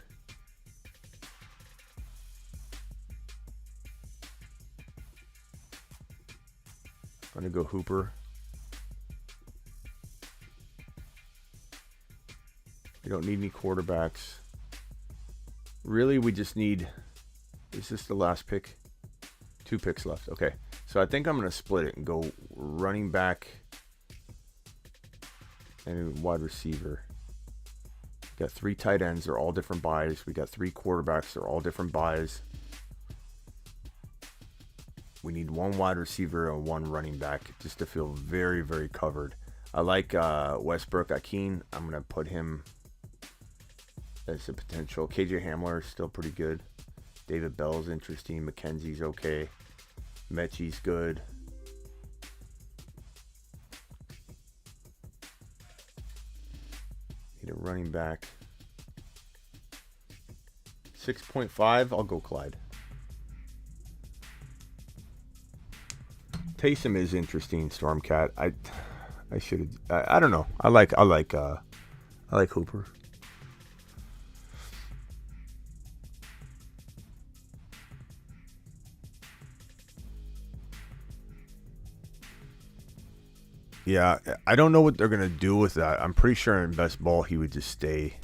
I'm going to go Hooper. We don't need any quarterbacks. Really, we just need... Is this the last pick? 2 picks left. Okay. So I think I'm going to split it and go running back and wide receiver. Got 3 tight ends. They're all different buys. We got 3 quarterbacks. They're all different buys. We need 1 wide receiver and 1 running back just to feel very, very covered. I like Westbrook Akeem. I'm going to put him as a potential. KJ Hamler is still pretty good. David Bell's interesting. McKenzie's okay. Mechie's good. Need a running back. 6.5. I'll go Clyde. Taysom is interesting. Stormcat. I should have. I don't know. I like Hooper. Yeah, I don't know what they're gonna do with that. I'm pretty sure in best ball he would just stay.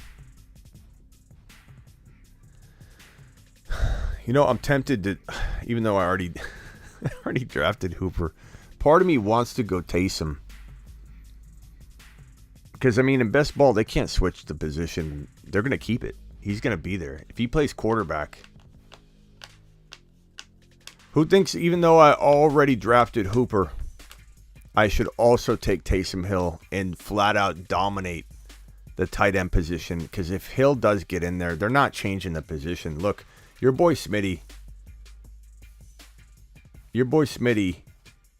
You know, I'm tempted to, even though I already drafted Hooper. Part of me wants to go Taysom. Because, I mean, in best ball, they can't switch the position. They're going to keep it. He's going to be there. If he plays quarterback. Who thinks, even though I already drafted Hooper, I should also take Taysom Hill and flat out dominate the tight end position? Because if Hill does get in there, they're not changing the position. Look, your boy Smitty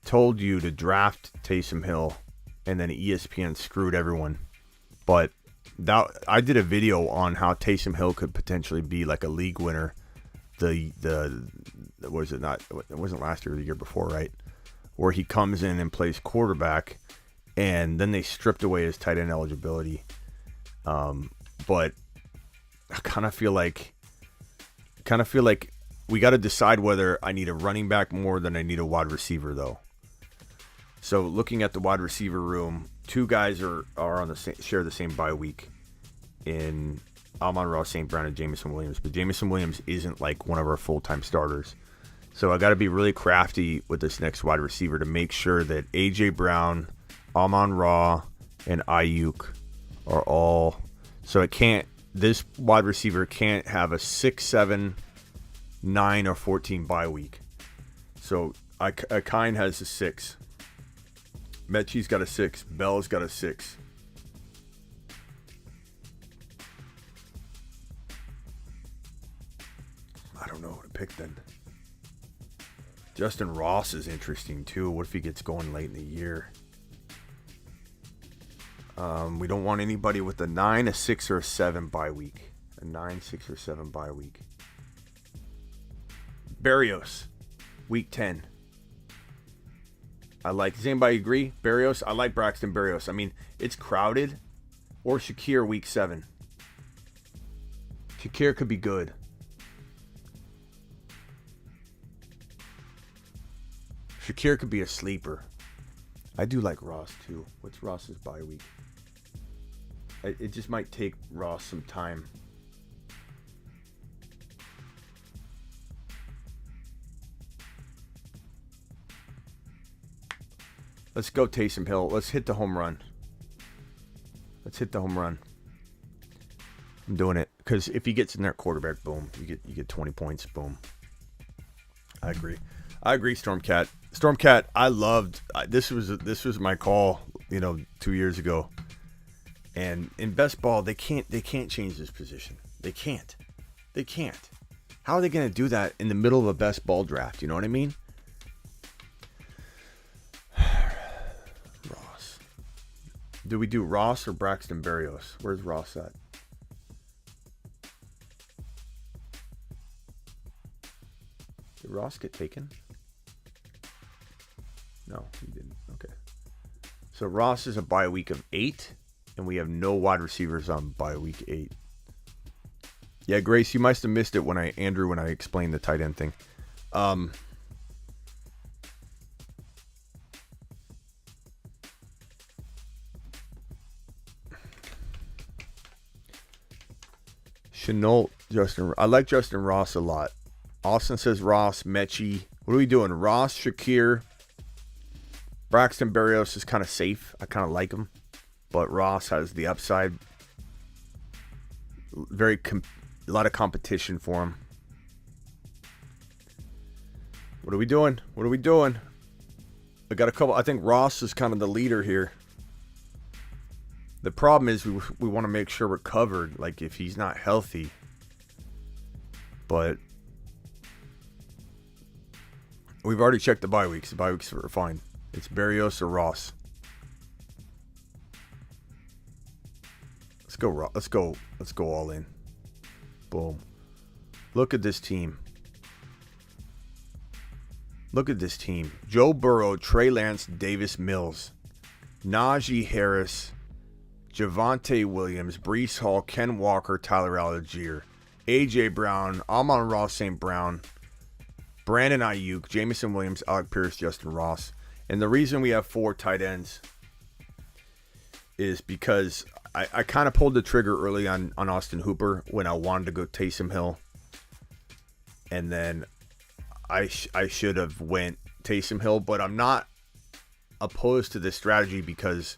told you to draft Taysom Hill, and then ESPN screwed everyone. But I did a video on how Taysom Hill could potentially be like a league winner. It wasn't last year or the year before, right? Where he comes in and plays quarterback, and then they stripped away his tight end eligibility. But I kind of feel like we got to decide whether I need a running back more than I need a wide receiver, though. So looking at the wide receiver room, 2 guys are on the same, share the same bye week in Amon-Ra St. Brown and Jameson Williams, but Jameson Williams isn't like one of our full-time starters. So I got to be really crafty with this next wide receiver to make sure that A.J. Brown, Amon-Ra, and Ayuk are all. So this wide receiver can't have a 6, 7, 9, or 14 bye week. So Akine has a 6. Mechie's got a 6. Bell's got a 6. I don't know who to pick then. Justin Ross is interesting too. What if he gets going late in the year? We don't want anybody with a 9, a 6, or a 7 bye week. A 9, 6, or 7 bye week. Berrios, week 10. Does anybody agree? Berrios? I like Braxton Berrios. I mean, it's crowded. Or Shakir, week 7. Shakir could be good. Shakir could be a sleeper. I do like Ross too. What's Ross's bye week? It just might take Ross some time. Let's go Taysom Hill. Let's hit the home run. I'm doing it because if he gets in there, quarterback, boom, you get 20 points, boom. I agree, Stormcat. I loved this was my call, 2 years ago. And in best ball, they can't change this position. They can't. How are they going to do that in the middle of a best ball draft? You know what I mean? Ross. Do we do Ross or Braxton Berrios? Where's Ross at? Did Ross get taken? No, he didn't. Okay. So Ross is a bye week of 8, and we have no wide receivers on bye week 8. Yeah, Grace, you must have missed it when I explained the tight end thing. Chenault, Justin. I like Justin Ross a lot. Austin says Ross, Mechie. What are we doing? Ross, Shakir. Braxton Berrios is kind of safe. I kind of like him. But Ross has the upside. A lot of competition for him. What are we doing? I got a couple. I think Ross is kind of the leader here. The problem is we want to make sure we're covered. Like if he's not healthy. But we've already checked the bye weeks. The bye weeks are fine. It's Berrios or Ross. Let's go all in. Boom. Look at this team. Joe Burrow, Trey Lance, Davis Mills, Najee Harris, Javonte Williams, Breece Hall, Ken Walker, Tyler Algier, A.J. Brown, Amon-Ra St. Brown, Brandon Ayuk, Jameson Williams, Alec Pierce, Justin Ross. And the reason we have 4 tight ends is because I kind of pulled the trigger early on Austin Hooper when I wanted to go Taysom Hill. And then I should have went Taysom Hill, but I'm not opposed to this strategy because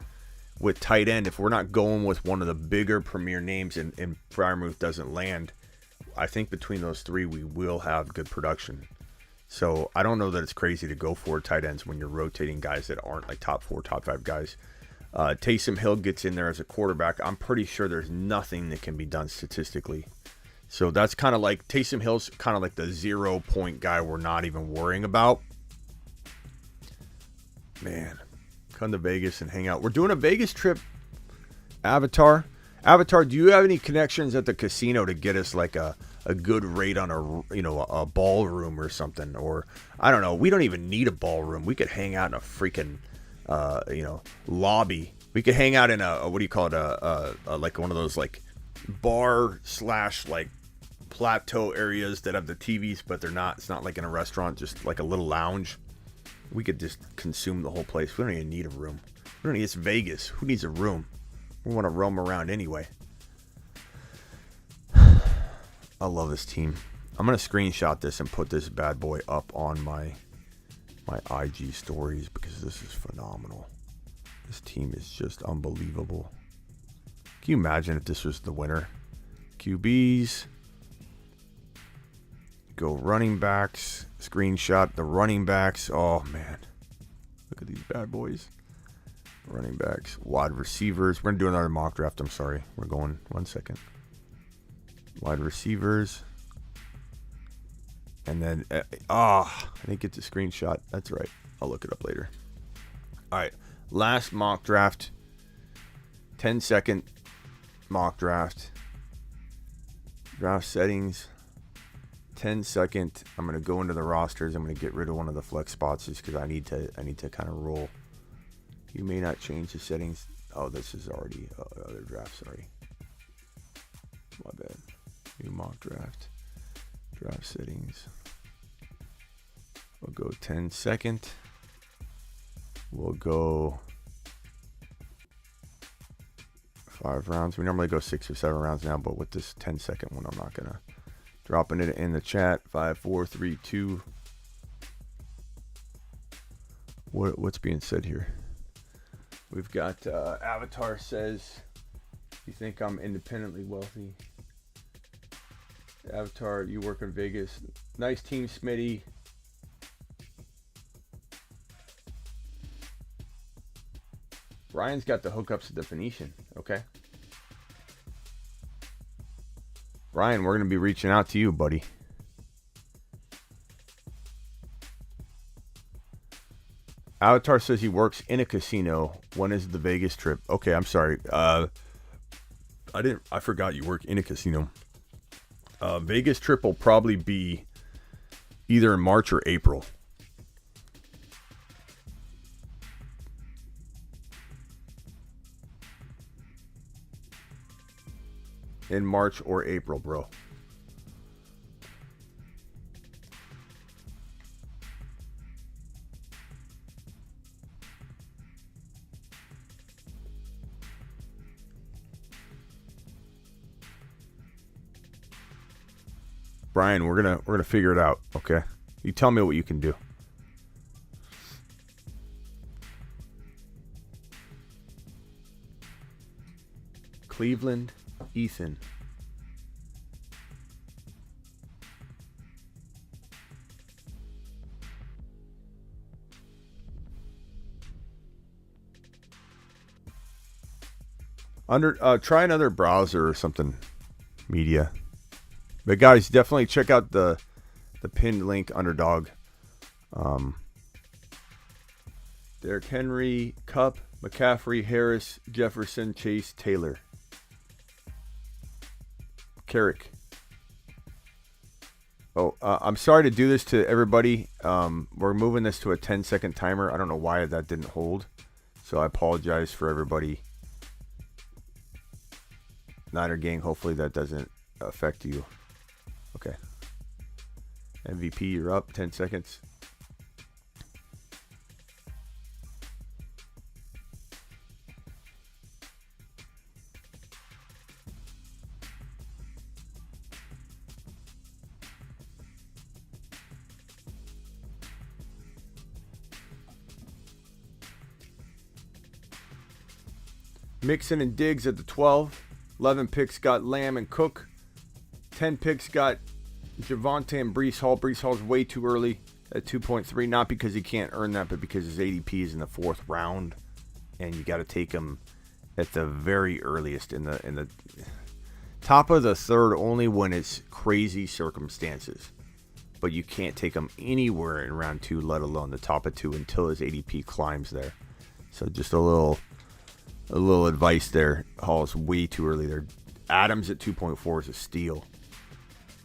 with tight end, if we're not going with one of the bigger premier names and Freiermuth doesn't land, I think between those 3 we will have good production. So I don't know that it's crazy to go for tight ends when you're rotating guys that aren't like top 4, top 5 guys. Taysom Hill gets in there as a quarterback. I'm pretty sure there's nothing that can be done statistically. So that's kind of like Taysom Hill's kind of like the 0-point guy we're not even worrying about. Man, come to Vegas and hang out. We're doing a Vegas trip. Avatar, do you have any connections at the casino to get us like a good rate on a ballroom or something? Or I don't know. We don't even need a ballroom. We could hang out in a freaking lobby. We could hang out in a what do you call it? Like one of those like bar slash like plateau areas that have the TVs, but they're not. It's not like in a restaurant, just like a little lounge. We could just consume the whole place. We don't even need a room. We don't need. It's Vegas. Who needs a room? We want to roam around anyway. I love this team. I'm gonna screenshot this and put this bad boy up on my IG stories because this is phenomenal. This team is just unbelievable. Can you imagine if this was the winner? QBs. Go running backs. Screenshot the running backs. Oh, man. Look at these bad boys. Running backs. Wide receivers. We're going to do another mock draft. I'm sorry. We're going 1 second. Wide receivers. And then, I didn't get the screenshot. That's right. I'll look it up later. All right. Last mock draft. 10-second mock draft. Draft settings. 10-second. I'm going to go into the rosters. I'm going to get rid of one of the flex spots just because I need to kind of roll. You may not change the settings. Oh, this is already other draft. Sorry. My bad. New mock draft. Draft settings. We'll go 10-second. We'll go 5 rounds. We normally go 6 or 7 rounds now, but with this 10-second one, I'm not going to. Dropping it in the chat. 5, 4, 3, 2. What's being said here? We've got Avatar says, you think I'm independently wealthy? Avatar, you work in Vegas. Nice team, Smitty. Brian's got the hookups at the Phoenician. Okay. Brian, we're going to be reaching out to you, buddy. Avatar says he works in a casino. When is the Vegas trip? Okay, I'm sorry. I forgot you work in a casino. Vegas trip will probably be either in March or April. In March or April, bro. Brian, we're gonna figure it out, okay? You tell me what you can do. Cleveland, Ethan. Try another browser or something. Media. But guys, definitely check out the pinned link, Underdog. Derrick Henry, Cup, McCaffrey, Harris, Jefferson, Chase, Taylor. Carrick. Oh, I'm sorry to do this to everybody. We're moving this to a 10-second timer. I don't know why that didn't hold. So I apologize for everybody. Niner gang, hopefully that doesn't affect you. Okay. MVP, you're up. 10 seconds. Mixon and Diggs at the 12. 11 picks got Lamb and Cook. 10 picks got Javonte and Breece Hall. Breece Hall's way too early at 2.3. Not because he can't earn that, but because his ADP is in the 4th round. And you got to take him at the very earliest in the top of the 3rd only when it's crazy circumstances. But you can't take him anywhere in round 2, let alone the top of 2 until his ADP climbs there. So just a little advice there. Hall's way too early there. Adams at 2.4 is a steal.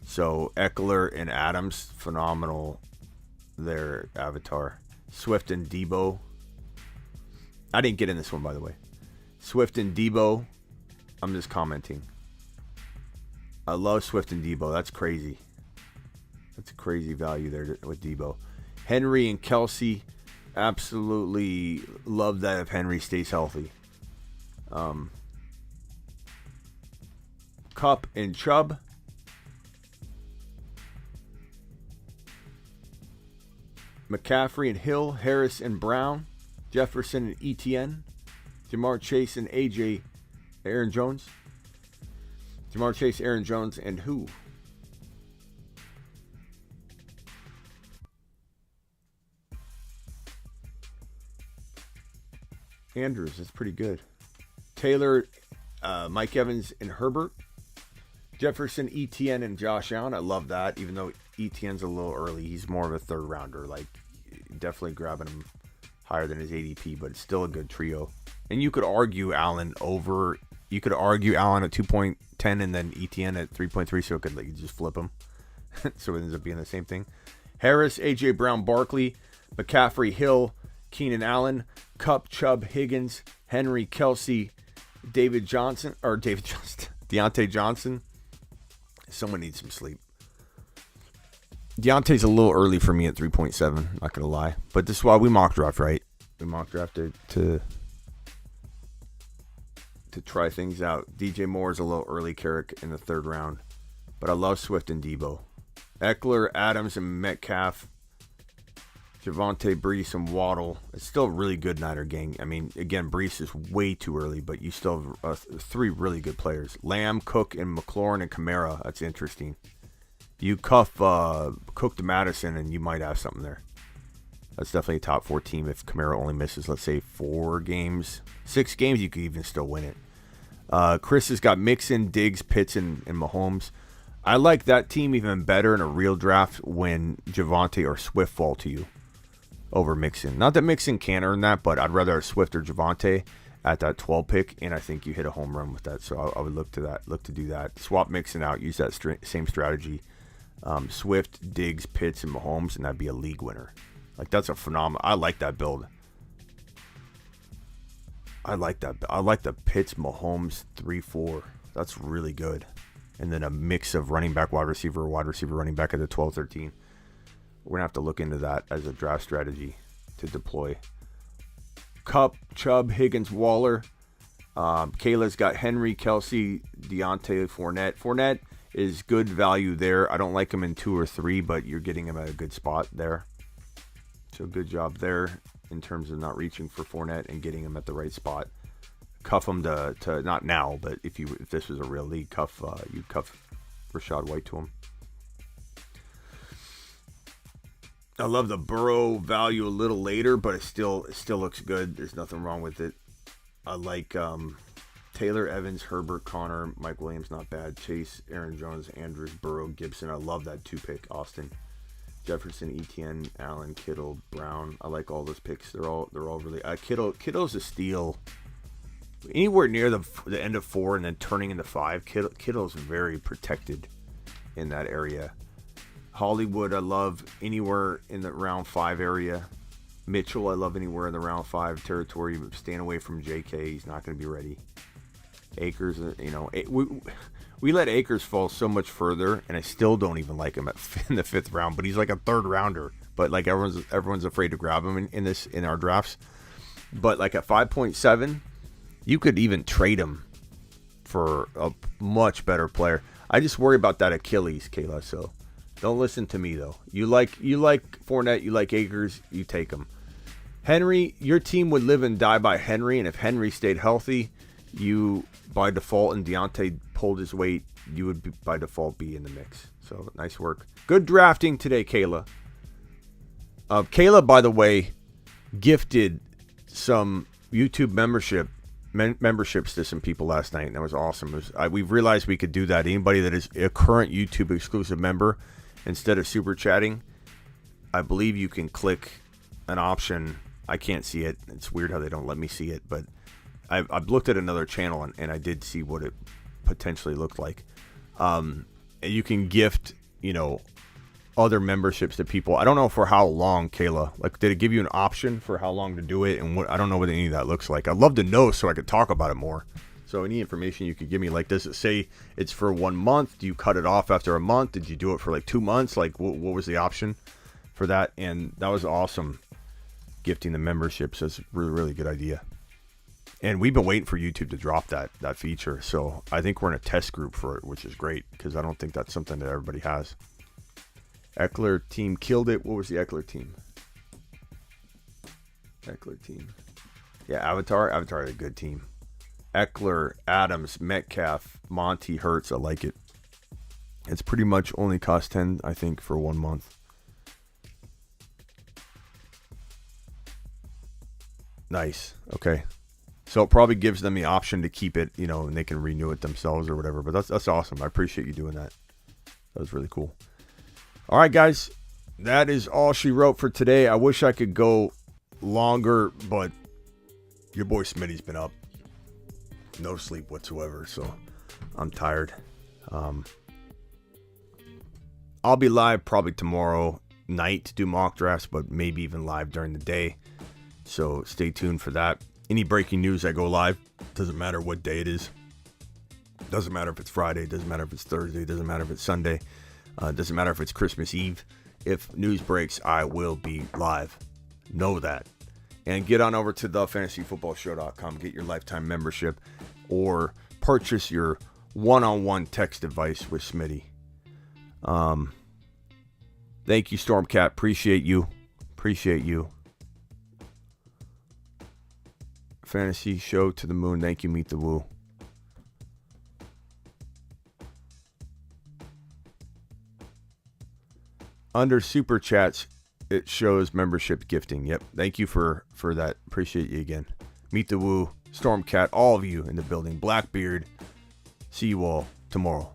So Eckler and Adams, phenomenal there, Avatar. Swift and Debo. I didn't get in this one, by the way. Swift and Debo, I'm just commenting. I love Swift and Debo. That's crazy. That's a crazy value there with Debo. Henry and Kelsey, absolutely love that if Henry stays healthy. Cup and Chubb. McCaffrey and Hill, Harris and Brown, Jefferson and Etienne, Jamar Chase and AJ, Aaron Jones. Jamar Chase, Aaron Jones, and who? Andrews, that's pretty good. Taylor, Mike Evans, and Herbert. Jefferson, Etienne, and Josh Allen. I love that, even though Etienne's a little early. He's more of a third rounder. Like, definitely grabbing him higher than his ADP, but it's still a good trio. And you could argue Allen over. You could argue Allen at 2.10 and then Etienne at 3.3, so it could like just flip them. So it ends up being the same thing. Harris, AJ Brown, Barkley, McCaffrey, Hill, Keenan Allen, Kupp, Chubb, Higgins, Henry, Kelsey, Deontay Johnson. Someone needs some sleep. Deontay's a little early for me at 3.7, not gonna lie. But this is why we mock draft, right? We mock drafted to try things out. DJ Moore is a little early Carrick in the third round. But I love Swift and Debo. Eckler, Adams, and Metcalf. Javonte, Brees, and Waddle. It's still a really good Niner gang. I mean, again, Brees is way too early, but you still have three really good players. Lamb, Cook, and McLaurin and Kamara. That's interesting. You cuff Cook to Madison, and you might have something there. That's definitely a top 4 team if Kamara only misses, let's say, 6 games, you could even still win it. Chris has got Mixon, Diggs, Pitts, and Mahomes. I like that team even better in a real draft when Javonte or Swift fall to you over Mixon. Not that Mixon can't earn that, but I'd rather have Swift or Javonte at that 12 pick, and I think you hit a home run with that. So I would look to do that. Swap Mixon out, use that same strategy. Swift, Diggs, Pitts, and Mahomes, and that'd be a league winner. Like, that's a phenomenal. I like that build. I like the Pitts, Mahomes 3-4. That's really good. And then a mix of running back, wide receiver, running back at the 12-13. We're going to have to look into that as a draft strategy to deploy. Kupp, Chubb, Higgins, Waller. Kayla's got Henry, Kelsey, Deontay, Fournette. Fournette is good value there. I don't like him in 2 or 3, but you're getting him at a good spot there. So good job there in terms of not reaching for Fournette and getting him at the right spot. Cuff him to not now, but if this was a real league, you'd cuff Rachaad White to him. I love the Burrow value a little later, but it still looks good. There's nothing wrong with it. I like Taylor, Evans, Herbert, Connor, Mike Williams, not bad. Chase, Aaron Jones, Andrews, Burrow, Gibson. I love that 2-pick. Austin, Jefferson, Etienne, Allen, Kittle, Brown. I like all those picks. They're all really. Kittle's a steal. Anywhere near the end of 4 and then turning into 5, Kittle's very protected in that area. Hollywood, I love anywhere in the round 5 area. Mitchell, I love anywhere in the round 5 territory. But staying away from JK, he's not going to be ready. Akers, we let Akers fall so much further, and I still don't even like him in the 5th round. But he's like a 3rd rounder. But like everyone's afraid to grab him in our drafts. But like at 5.7. You could even trade him for a much better player. I just worry about that Achilles, Kayla. So don't listen to me though. You like Fournette, you like Akers, you take him. Henry, your team would live and die by Henry, and if Henry stayed healthy, you by default and Deontay pulled his weight, you would by default be in the mix. So nice work. Good drafting today, Kayla. Kayla, by the way, gifted some YouTube memberships to some people last night, and that was awesome. We've realized we could do that. Anybody that is a current YouTube exclusive member, instead of super chatting, I believe you can click an option. I can't see it. It's weird how they don't let me see it, but I've looked at another channel and I did see what it potentially looked like. And you can gift, other memberships to people. I don't know for how long, Kayla. Like, did it give you an option for how long to do it? And what? I don't know what any of that looks like. I'd love to know so I could talk about it more. So any information you could give me, like, does it say it's for 1 month? Do you cut it off after a month? Did you do it for like 2 months? Like, what was the option for that? And that was awesome. Gifting the memberships is a really, really good idea. And we've been waiting for YouTube to drop that feature. So I think we're in a test group for it, which is great because I don't think that's something that everybody has. Eckler team killed it. What was the Eckler team? Eckler team. Yeah, Avatar. Avatar had a good team. Eckler, Adams, Metcalf, Monty, Hurts. I like it. It's pretty much only cost 10, I think, for 1 month. Nice. Okay. So it probably gives them the option to keep it, you know, and they can renew it themselves or whatever. But that's awesome. I appreciate you doing that. That was really cool. All right, guys. That is all she wrote for today. I wish I could go longer, but your boy Smitty's been up. No sleep whatsoever, so I'm tired. I'll be live probably tomorrow night to do mock drafts, but maybe even live during the day. So stay tuned for that. Any breaking news, I go live. Doesn't matter what day it is. Doesn't matter if it's Friday. Doesn't matter if it's Thursday. Doesn't matter if it's Sunday. Doesn't matter if it's Christmas Eve. If news breaks, I will be live. Know that. And get on over to thefantasyfootballshow.com. Get your lifetime membership or purchase your one-on-one text device with Smitty. Thank you, Stormcat. Appreciate you. Appreciate you. Fantasy show to the moon. Thank you, Meet the Woo. Under super chats, it shows membership gifting. Yep. Thank you for that. Appreciate you again. Meet the Woo, Stormcat, all of you in the building. Blackbeard. See you all tomorrow.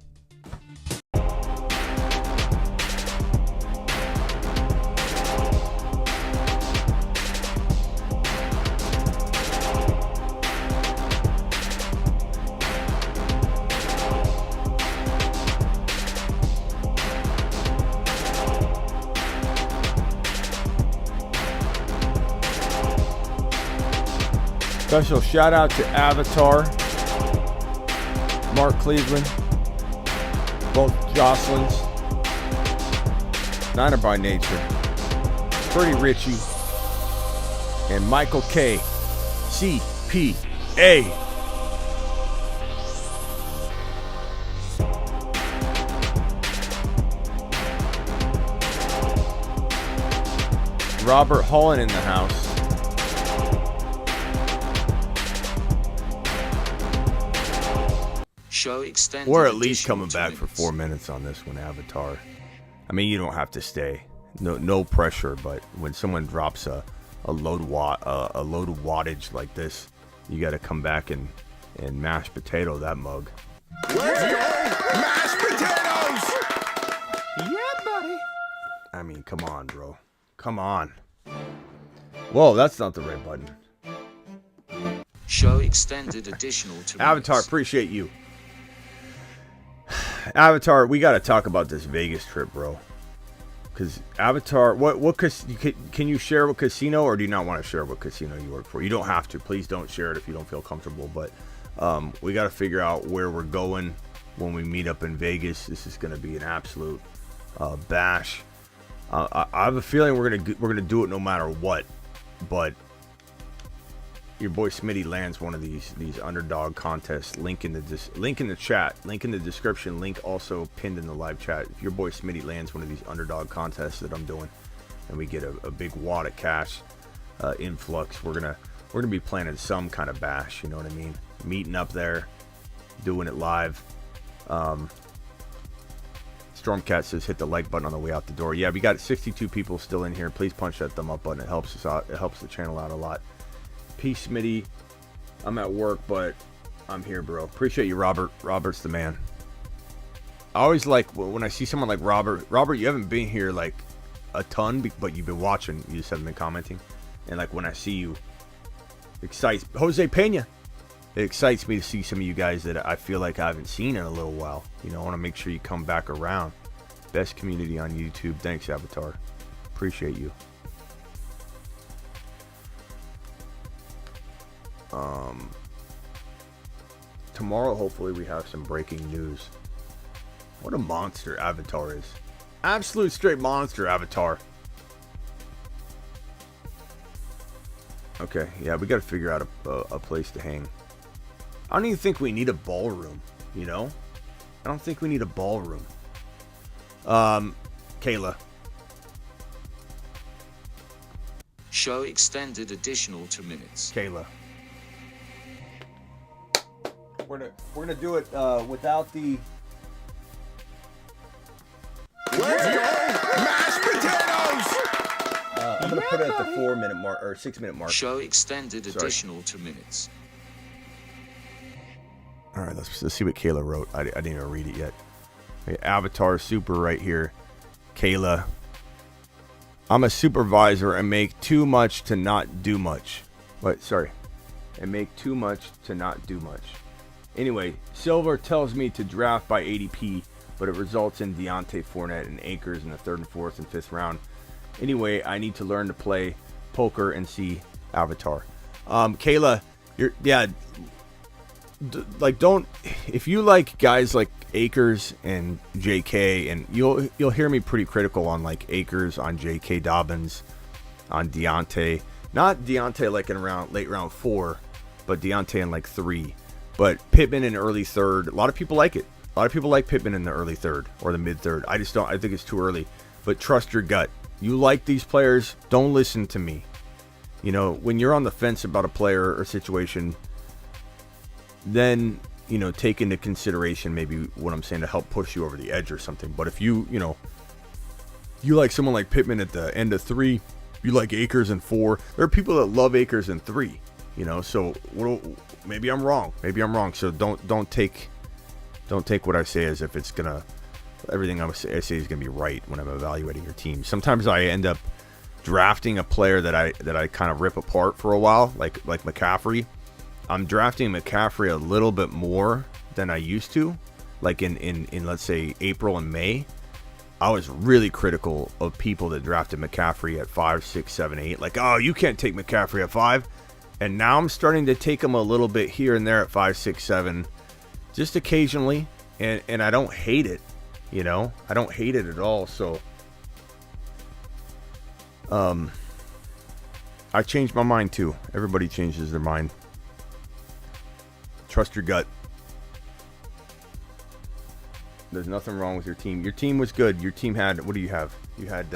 Special shout out to Avatar, Mark Cleveland, both Jocelyn's, Niner by Nature, Freddie Ritchie, and Michael K. CPA. Robert Holland in the house. Show extended. We're at least coming back for 4 minutes on this one, Avatar. I mean, you don't have to stay. No pressure, but when someone drops a load wattage like this, you got to come back and mash potato that mug. Let's go! Mashed potatoes! Yeah, buddy. I mean, come on, bro. Come on. Whoa, that's not the right button. Show extended additional 2 Avatar, minutes. appreciate you. Avatar, we got to talk about this Vegas trip, bro. Because Avatar, can you share what casino, or do you not want to share what casino you work for? You don't have to. Please don't share it if you don't feel comfortable. But we got to figure out where we're going when we meet up in Vegas. This is going to be an absolute bash. I have a feeling we're gonna do it no matter what. But your boy Smitty lands one of these underdog contests. Link in the chat, link in the description, link also pinned in the live chat. If your boy Smitty lands one of these underdog contests that I'm doing, and we get a big wad of cash influx, we're gonna be planning some kind of bash. You know what I mean? Meeting up there, doing it live. Stormcat says hit the like button on the way out the door. Yeah, we got 62 people still in here. Please punch that thumb up button. It helps us out. It helps the channel out a lot. Peace, Smitty. I'm at work, but I'm here, bro. Appreciate you, Robert. Robert's the man. I always like when I see someone like Robert. Robert, you haven't been here like a ton, but you've been watching. You just haven't been commenting. And like when I see you, excites Jose Pena. It excites me to see some of you guys that I feel like I haven't seen in a little while. You know, I want to make sure you come back around. Best community on YouTube. Thanks, Avatar. Appreciate you. tomorrow, hopefully, we have some breaking news. What a monster Avatar is. Absolute straight monster Avatar. Okay, yeah, we got to figure out a place to hang. I don't even think we need a ballroom, you know? I don't think we need a ballroom. Kayla. Show extended additional 2 minutes. Kayla. We're gonna do it without the. Let's go! Mashed potatoes! I'm gonna put it at the 4-minute mark or 6-minute mark. Show extended additional 2 minutes. All right, let's see what Kayla wrote. I didn't even read it yet. Okay, Avatar Super right here. Kayla. I'm a supervisor and make too much to not do much. And make too much to not do much. Anyway, Silver tells me to draft by ADP, but it results in Deontay Fournette and Akers in the 3rd and 4th and 5th round. Anyway, I need to learn to play poker and see Avatar. Kayla, don't, if you like guys like Akers and JK, and you'll hear me pretty critical on like Akers, on JK Dobbins, on Deontay. Not Deontay like in late round 4, but Deontay in like 3. But Pittman in early 3rd, a lot of people like it. A lot of people like Pittman in the early 3rd or the mid 3rd. I just don't. I think it's too early. But trust your gut. You like these players, don't listen to me. You know, when you're on the fence about a player or situation, then, you know, take into consideration maybe what I'm saying to help push you over the edge or something. But if you like someone like Pittman at the end of 3, you like Akers in 4. There are people that love Akers in 3. You know, so maybe I'm wrong. So don't take what I say as if it's gonna, everything I say is gonna be right when I'm evaluating your team. Sometimes I end up drafting a player that I kind of rip apart for a while, like McCaffrey. I'm drafting McCaffrey a little bit more than I used to, like in let's say April and May. I was really critical of people that drafted McCaffrey at 5, 6, 7, 8. Like, oh, you can't take McCaffrey at 5. And now I'm starting to take him a little bit here and there at 5, 6, 7, just occasionally. And I don't hate it, you know. I don't hate it at all. So, I changed my mind too. Everybody changes their mind. Trust your gut. There's nothing wrong with your team. Your team was good. Your team had, what do you have? You had,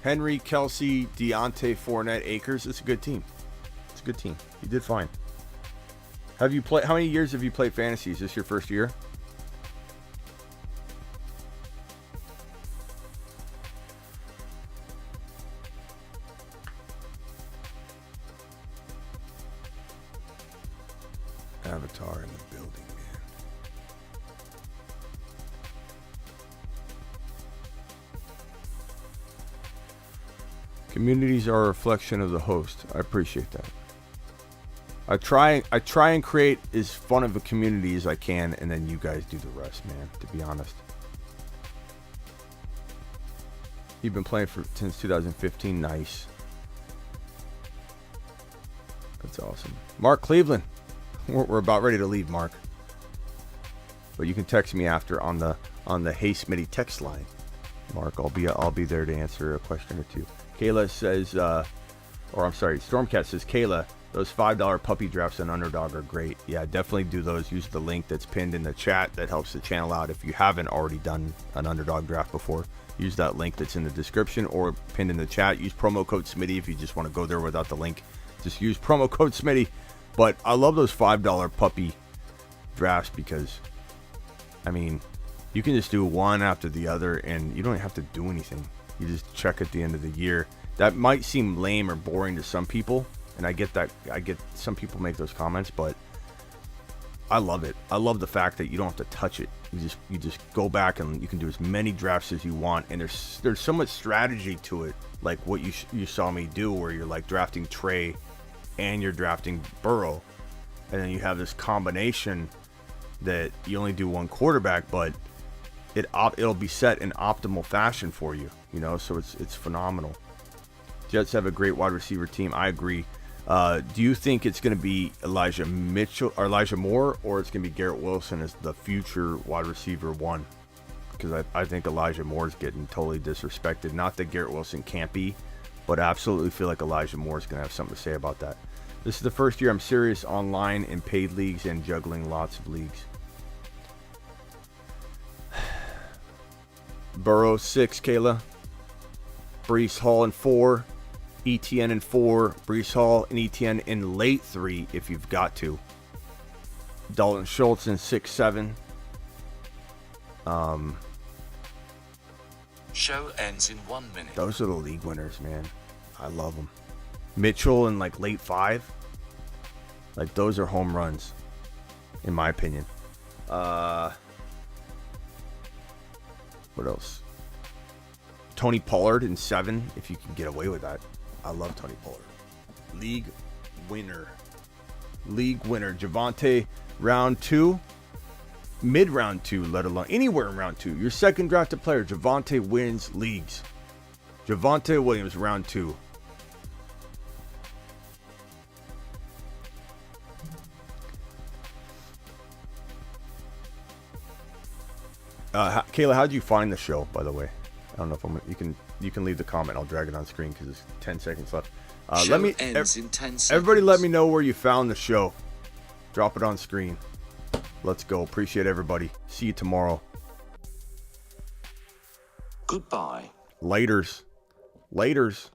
Henry, Kelsey, Deontay, Fournette, Akers. It's a good team. It's a good team. You did fine. Have you played? How many years have you played fantasy? Is this your first year? Avatar in the building, man. Communities are a reflection of the host. I appreciate that. I try and create as fun of a community as I can, and then you guys do the rest, man, to be honest. You've been playing since 2015. Nice. That's awesome. Mark Cleveland. We're about ready to leave, Mark. But you can text me after on the Hey Smitty text line. Mark, I'll be there to answer a question or two. Kayla says, Stormcat says, Kayla, those $5 puppy drafts on Underdog are great. Yeah, definitely do those. Use the link that's pinned in the chat. That helps the channel out. If you haven't already done an Underdog draft before, use that link that's in the description or pinned in the chat. Use promo code Smitty if you just want to go there without the link. Just use promo code Smitty. But I love those $5 puppy drafts because, I mean, you can just do one after the other and you don't have to do anything. You just check at the end of the year. That might seem lame or boring to some people, and I get that. I get some people make those comments, but I love it. I love the fact that you don't have to touch it. You just go back and you can do as many drafts as you want, and there's so much strategy to it, like what you saw me do, where you're like drafting Trey and you're drafting Burrow, and then you have this combination that you only do one quarterback, but it'll be set in optimal fashion for you, you know. So it's phenomenal. Jets have a great wide receiver team. I agree. Do you think it's going to be Elijah Moore, or it's going to be Garrett Wilson as the future wide receiver one? Because I think Elijah Moore is getting totally disrespected. Not that Garrett Wilson can't be, but I absolutely feel like Elijah Moore is going to have something to say about that. This is the first year I'm serious online in paid leagues and juggling lots of leagues. Burrow 6, Kayla. Breece Hall in 4. ETN in 4. Breece Hall and ETN in late 3 if you've got to. Dalton Schultz in 6, 7. Show ends in 1 minute. Those are the league winners, man. I love them. Mitchell in like late 5. Like those are home runs, in my opinion. What else? Tony Pollard in 7, if you can get away with that. I love Tony Pollard. League winner. League winner. Javonte, round 2. Mid-round 2, let alone anywhere in round 2. Your second drafted player, Javonte, wins leagues. Javonte Williams, round 2. Kayla, how'd you find the show, by the way? I don't know if you can leave the comment. I'll drag it on screen because there's 10 seconds left. Show ends in 10 seconds. Everybody let me know where you found the show. Drop it on screen. Let's go. Appreciate everybody. See you tomorrow. Goodbye. Laters. Laters.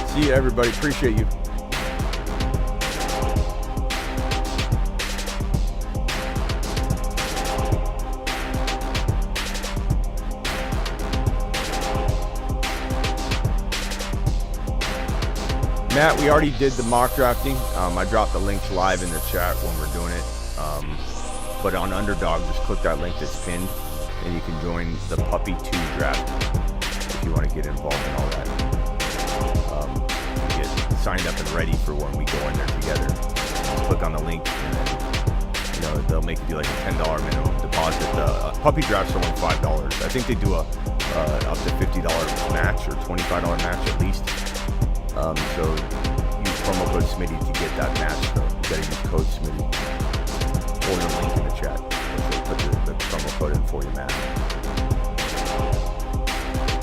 See you, everybody. Appreciate you. Matt, we already did the mock drafting. I dropped the links live in the chat when we're doing it. But on Underdog, just click that link that's pinned, and you can join the Puppy 2 draft if you want to get involved in all that. And get signed up and ready for when we go in there together. Just click on the link, and then, they'll make you do like a $10 minimum deposit. Puppy drafts are only $5. I think they do a up to $50 match or $25 match at least. So use promo code Smitty to get that match though. You gotta use code Smitty or the link in the chat. Put the promo code in for you, Matt.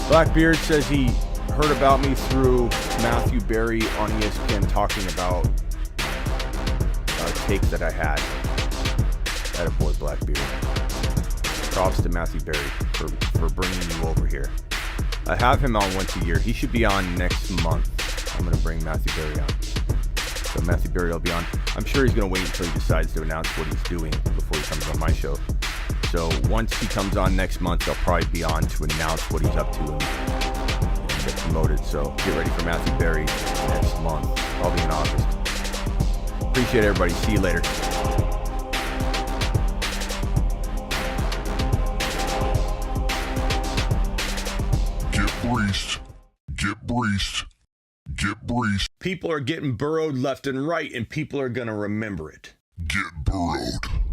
Blackbeard says he heard about me through Matthew Berry on ESPN talking about a take that I had. Attaboy, Blackbeard. Props to Matthew Berry for bringing you over here. I have him on once a year. He should be on next month. I'm going to bring Matthew Berry on. So Matthew Berry will be on. I'm sure he's going to wait until he decides to announce what he's doing before he comes on my show. So once he comes on next month, I'll probably be on to announce what he's up to and get promoted. So get ready for Matthew Berry next month, probably in August. Appreciate everybody. See you later. Get breached. Get breached. Get breached. People are getting burrowed left and right, and people are going to remember it. Get burrowed.